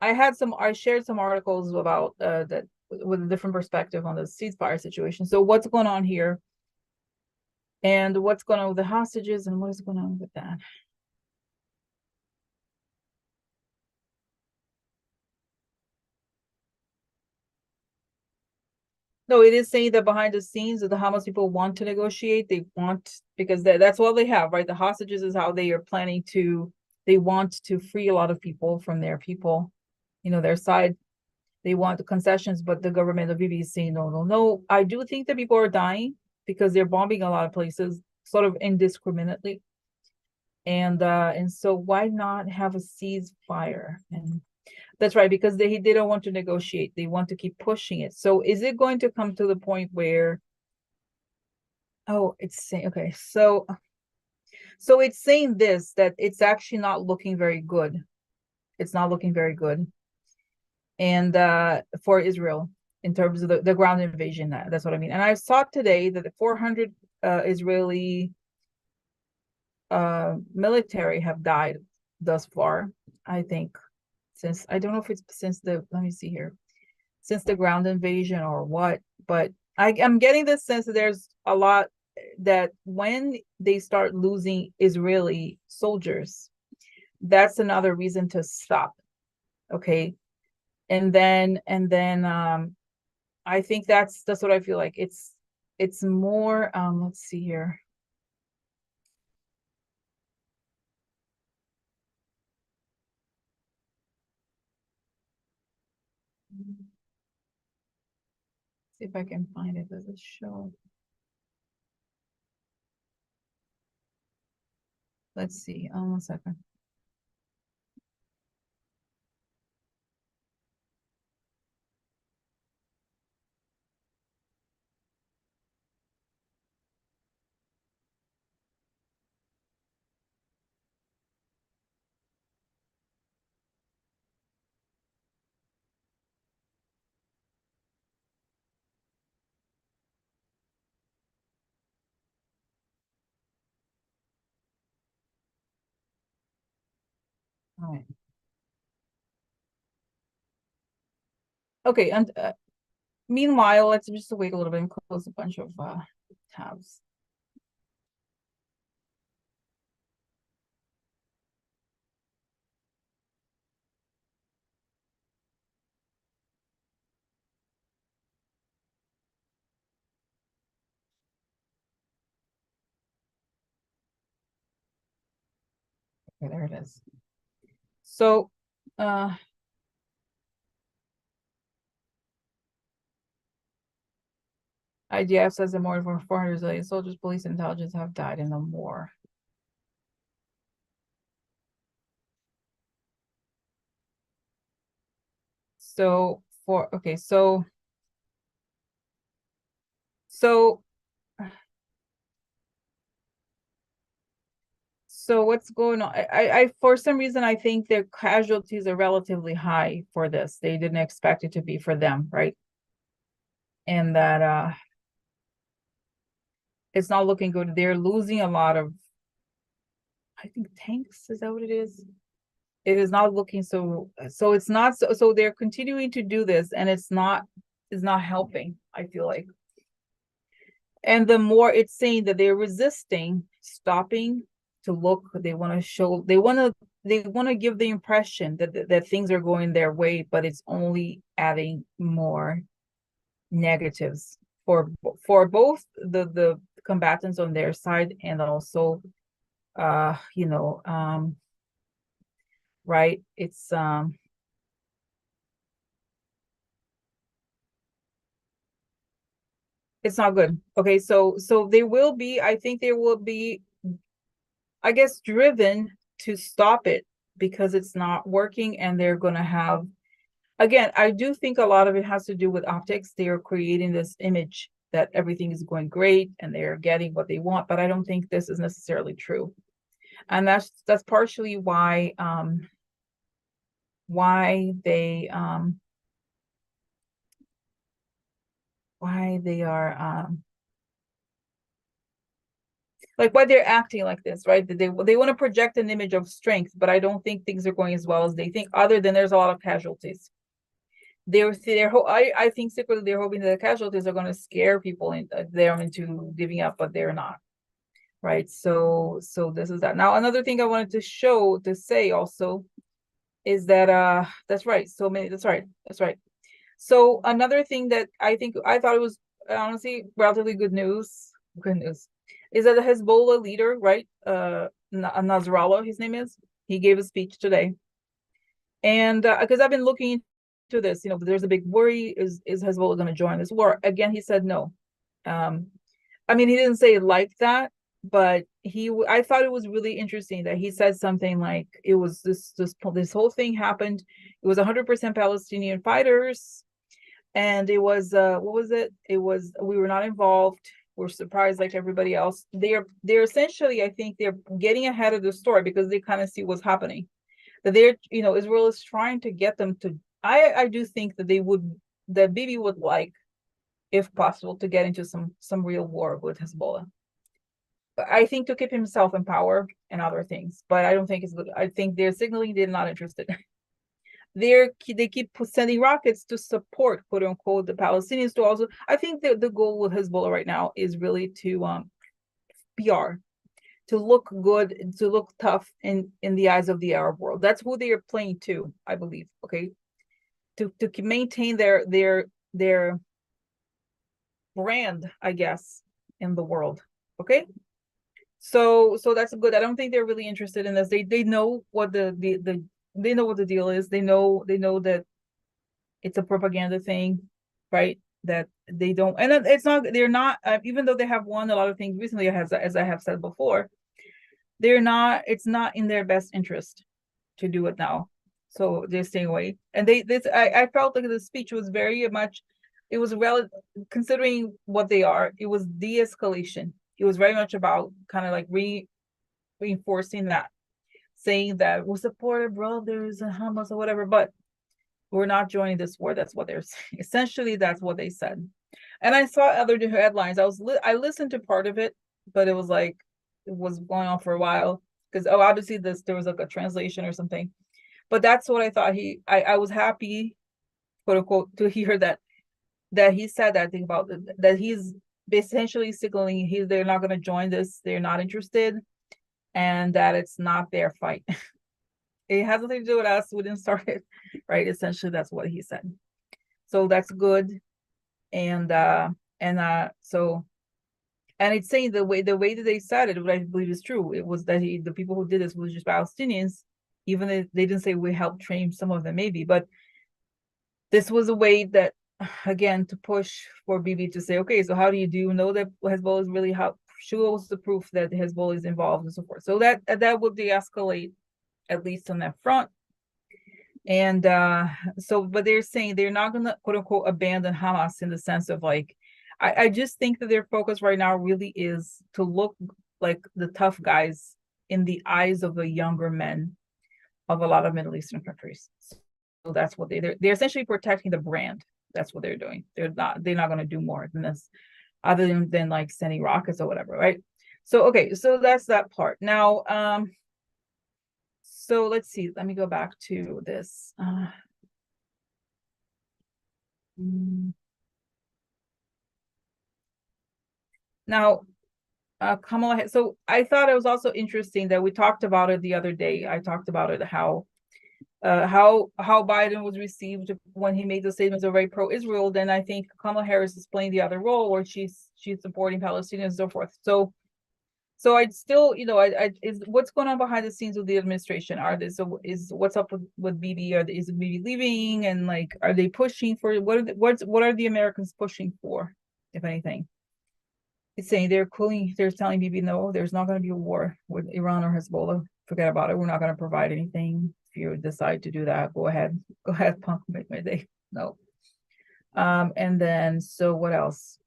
I shared some articles about that with a different perspective on the ceasefire situation. So what's going on here, and what's going on with the hostages, and what is going on with that? No, it is saying that behind the scenes that the Hamas people want to negotiate. They want, because that's all they have, right? The hostages is how they are planning to. They want to free a lot of people from their people, their side. They want the concessions, but the government of Bibi is saying no, no, no. I do think that people are dying because they're bombing a lot of places, sort of indiscriminately. And so why not have a ceasefire? And that's right, because they don't want to negotiate. They want to keep pushing it. So is it going to come to the point where, oh, it's saying, okay, so it's saying this, that it's actually not looking very good. It's not looking very good. And for Israel, in terms of the ground invasion, that's what I mean. And I saw today that the 400 Israeli military have died thus far, I think, since, I don't know if it's since the, let me see here, since the ground invasion or what, but I'm getting the sense that there's a lot, that when they start losing Israeli soldiers, that's another reason to stop. Okay. And then I think that's what I feel like. It's more, let's see here. See if I can find it. Does it show? Let's see. 1 second. All right. Okay, and meanwhile, let's just wait a little bit and close a bunch of tabs. Okay, there it is. So, IDF says that more than 400 Israeli soldiers, police, and intelligence have died in the war. So so what's going on? I for some reason I think their casualties are relatively high for this. They didn't expect it to be for them, right? And that it's not looking good. They're losing a lot of, I think, tanks. Is that what it is? It is not looking so. So it's not so. So they're continuing to do this, and it's not helping, I feel like. And the more it's saying that they're resisting stopping to look, they want to show, they want to give the impression that things are going their way, but it's only adding more negatives for both the combatants on their side, and also right, it's not good. Okay, so they will be, I think they will be, I guess, driven to stop it because it's not working, and they're going to have, again, I do think a lot of it has to do with optics. They are creating this image that everything is going great and they're getting what they want, but I don't think this is necessarily true. And that's partially why they are like why they're acting like this, right? They want to project an image of strength, but I don't think things are going as well as they think, other than there's a lot of casualties. I think secretly they're hoping that the casualties are going to scare people into giving up, but they're not, right? So this is that. Now another thing I wanted to say also is that that's right. So many, that's right. So another thing that I thought it was honestly relatively good news, is that the Hezbollah leader, right, Nasrallah, his name is, he gave a speech today. And because I've been looking into this, there's a big worry, is Hezbollah going to join this war? Again, he said no. I mean, he didn't say it like that, but I thought it was really interesting that he said something like it was this whole thing happened. It was 100% Palestinian fighters, and it was what was it? It was we were not involved. We're surprised like everybody else. They're essentially, I think they're getting ahead of the story because they kind of see what's happening. That they're, Israel is trying to get them to. I do think that that Bibi would like, if possible, to get into some real war with Hezbollah. I think to keep himself in power and other things, but I don't think it's good. I think they're signaling they're not interested. They keep sending rockets to support, quote unquote, the Palestinians. To also, I think the goal with Hezbollah right now is really to PR, to look good, to look tough in the eyes of the Arab world. That's who they are playing to, I believe. Okay, to maintain their brand, I guess, in the world. Okay. So that's good. I don't think they're really interested in this. They know what they know what the deal is. They know that it's a propaganda thing, right? That they don't, and it's not. They're not. Even though they have won a lot of things recently, as I have said before, they're not. It's not in their best interest to do it now. So they're staying away. And I felt like the speech was very much. It was considering what they are. It was de-escalation. It was very much about kind of like reinforcing that, saying that we'll support our brothers and Hamas or whatever, but we're not joining this war. That's what they're saying. Essentially, that's what they said. And I saw other headlines. I listened to part of it, but it was going on for a while because obviously there was like a translation or something. But that's what I thought. I was happy, quote unquote, to hear that he said that thing about that he's essentially signaling they're not going to join this, they're not interested, and that it's not their fight. It has nothing to do with us, we didn't start it, right? Essentially that's what he said. So that's good. And so, and it's saying the way that they said it, what I believe is true, it was that the people who did this was just Palestinians, even if they didn't say we helped train some of them maybe, but this was a way that, again, to push for Bibi to say, okay, so how do you know that Hezbollah is really show us the proof that Hezbollah is involved and so forth. So that would de-escalate, at least on that front. And but they're saying they're not gonna, quote unquote, abandon Hamas in the sense of like, I just think that their focus right now really is to look like the tough guys in the eyes of the younger men of a lot of Middle Eastern countries. So that's what they're essentially protecting the brand. That's what they're doing. They're not going to do more than this, other than like sending rockets or whatever, right? So okay, so that's that part. Now, so let's see. Let me go back to this. Now, Kamala. So I thought it was also interesting that we talked about it the other day. I talked about it how Biden was received when he made the statements of very pro-Israel. Then I think Kamala Harris is playing the other role where she's supporting Palestinians and so forth. So I'd still, is what's going on behind the scenes with the administration? Is what's up with Bibi? Is Bibi leaving? And like, are they pushing for what are the Americans pushing for, if anything? It's saying they're telling Bibi, no, there's not going to be a war with Iran or Hezbollah. Forget about it. We're not going to provide anything. If you decide to do that, go ahead, punk, make my day. No. And then, so what else?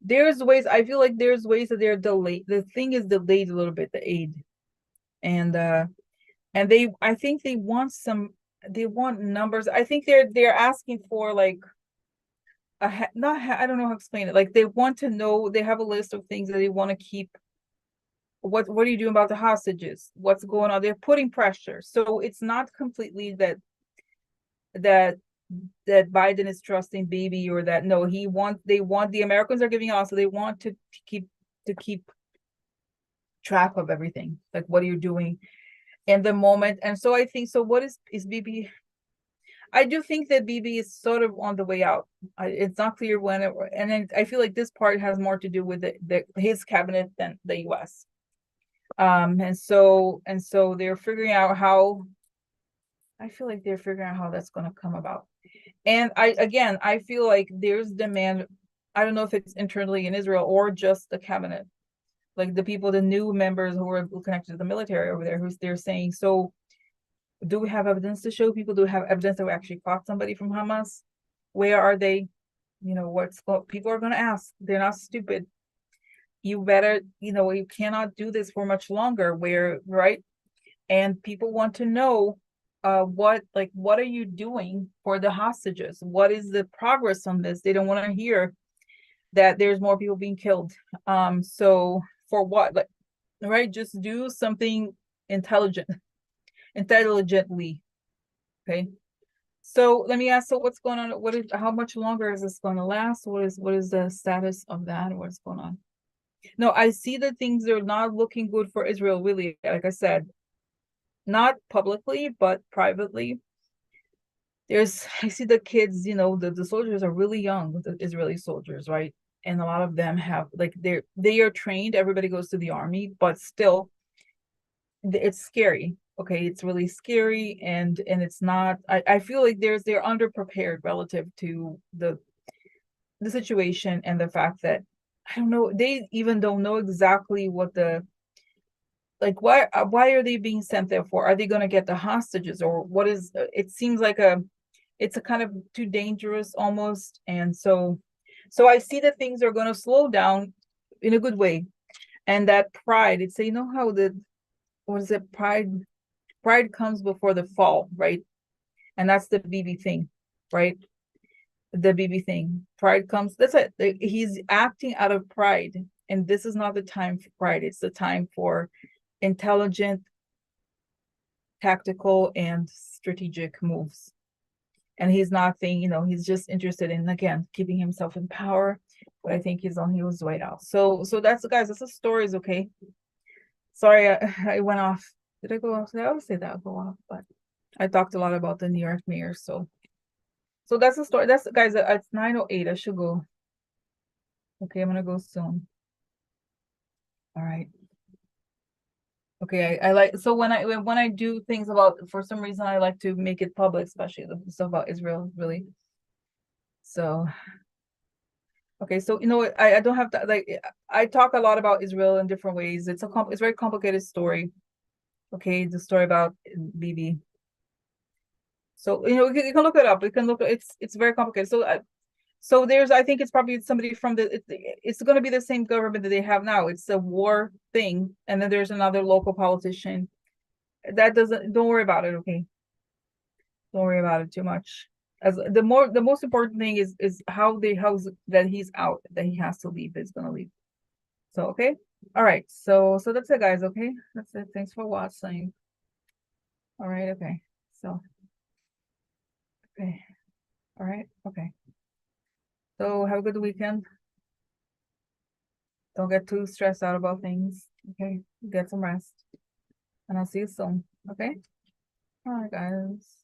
I feel like there's ways that they're delayed. The thing is delayed a little bit, the aid. And I think they want numbers. I think they're asking for like, I don't know how to explain it. Like they want to know, they have a list of things that they want to keep. What are you doing about the hostages? What's going on? They're putting pressure. So it's not completely that Biden is trusting Bibi, or that no, they want the Americans are giving out, so they want to keep track of everything. Like what are you doing in the moment? And so I think, so what is Bibi? I do think that Bibi is sort of on the way out. It's not clear when and then I feel like this part has more to do with his cabinet than the US. And so they're figuring out how. I feel like they're figuring out how that's going to come about. And I feel like there's demand I don't know if it's internally in Israel or just the cabinet, like the people, the new members who are connected to the military over there, who's they're saying, so do we have evidence to show people? Do we have evidence that we actually caught somebody from Hamas? Where are they? You know, people are going to ask. They're not stupid. You better, you cannot do this for much longer, right? And people want to know what are you doing for the hostages? What is the progress on this? They don't want to hear that there's more people being killed. So for what? Like, right? Just do something intelligently. Okay. So let me ask, so what's going on? How much longer is this going to last? What is the status of that? What's going on? No, I see that things are not looking good for Israel, really. Like I said, not publicly, but privately. I see the kids, the soldiers are really young, the Israeli soldiers, right? And a lot of them have, like, they are trained, everybody goes to the army, but still, it's scary. Okay, it's really scary, and it's not, I feel like they're underprepared relative to the situation, and the fact that, I don't know, they even don't know exactly what why are they being sent there for? Are they going to get the hostages, or what is it? Seems like it's a kind of too dangerous almost. And so I see that things are going to slow down in a good way, and that pride, it's, how what is it, pride comes before the fall, right? And that's the Bibi thing, right? The Bibi thing, pride comes, that's it. He's acting out of pride, and this is not the time for pride. It's the time for intelligent, tactical, and strategic moves. And he's not thinking, he's just interested in, again, keeping himself in power. But I think he's on his way out. So that's, guys, that's the stories. Okay, sorry, I went off. Did I go off? I always say that I'll go off, but I talked a lot about the New York mayor. So that's the story. That's, guys, it's 9:08. I should go. Okay, I'm gonna go soon. All right. Okay, I like, so when I do things about, for some reason, I like to make it public, especially the stuff about Israel, really. So okay, so I don't have to, like, I talk a lot about Israel in different ways. It's a very complicated story. Okay, the story about Bibi. So you can look it up. You can look. It's very complicated. So there's, I think it's probably somebody from it's going to be the same government that they have now. It's a war thing, and then there's another local politician. Don't worry about it. Okay, don't worry about it too much. As the most important thing is how that he's out, that he has to leave. He's going to leave. So okay, all right. So that's it, guys. Okay, that's it. Thanks for watching. All right. Okay. So okay. All right. Okay. So have a good weekend. Don't get too stressed out about things. Okay. Get some rest. And I'll see you soon. Okay. All right, guys.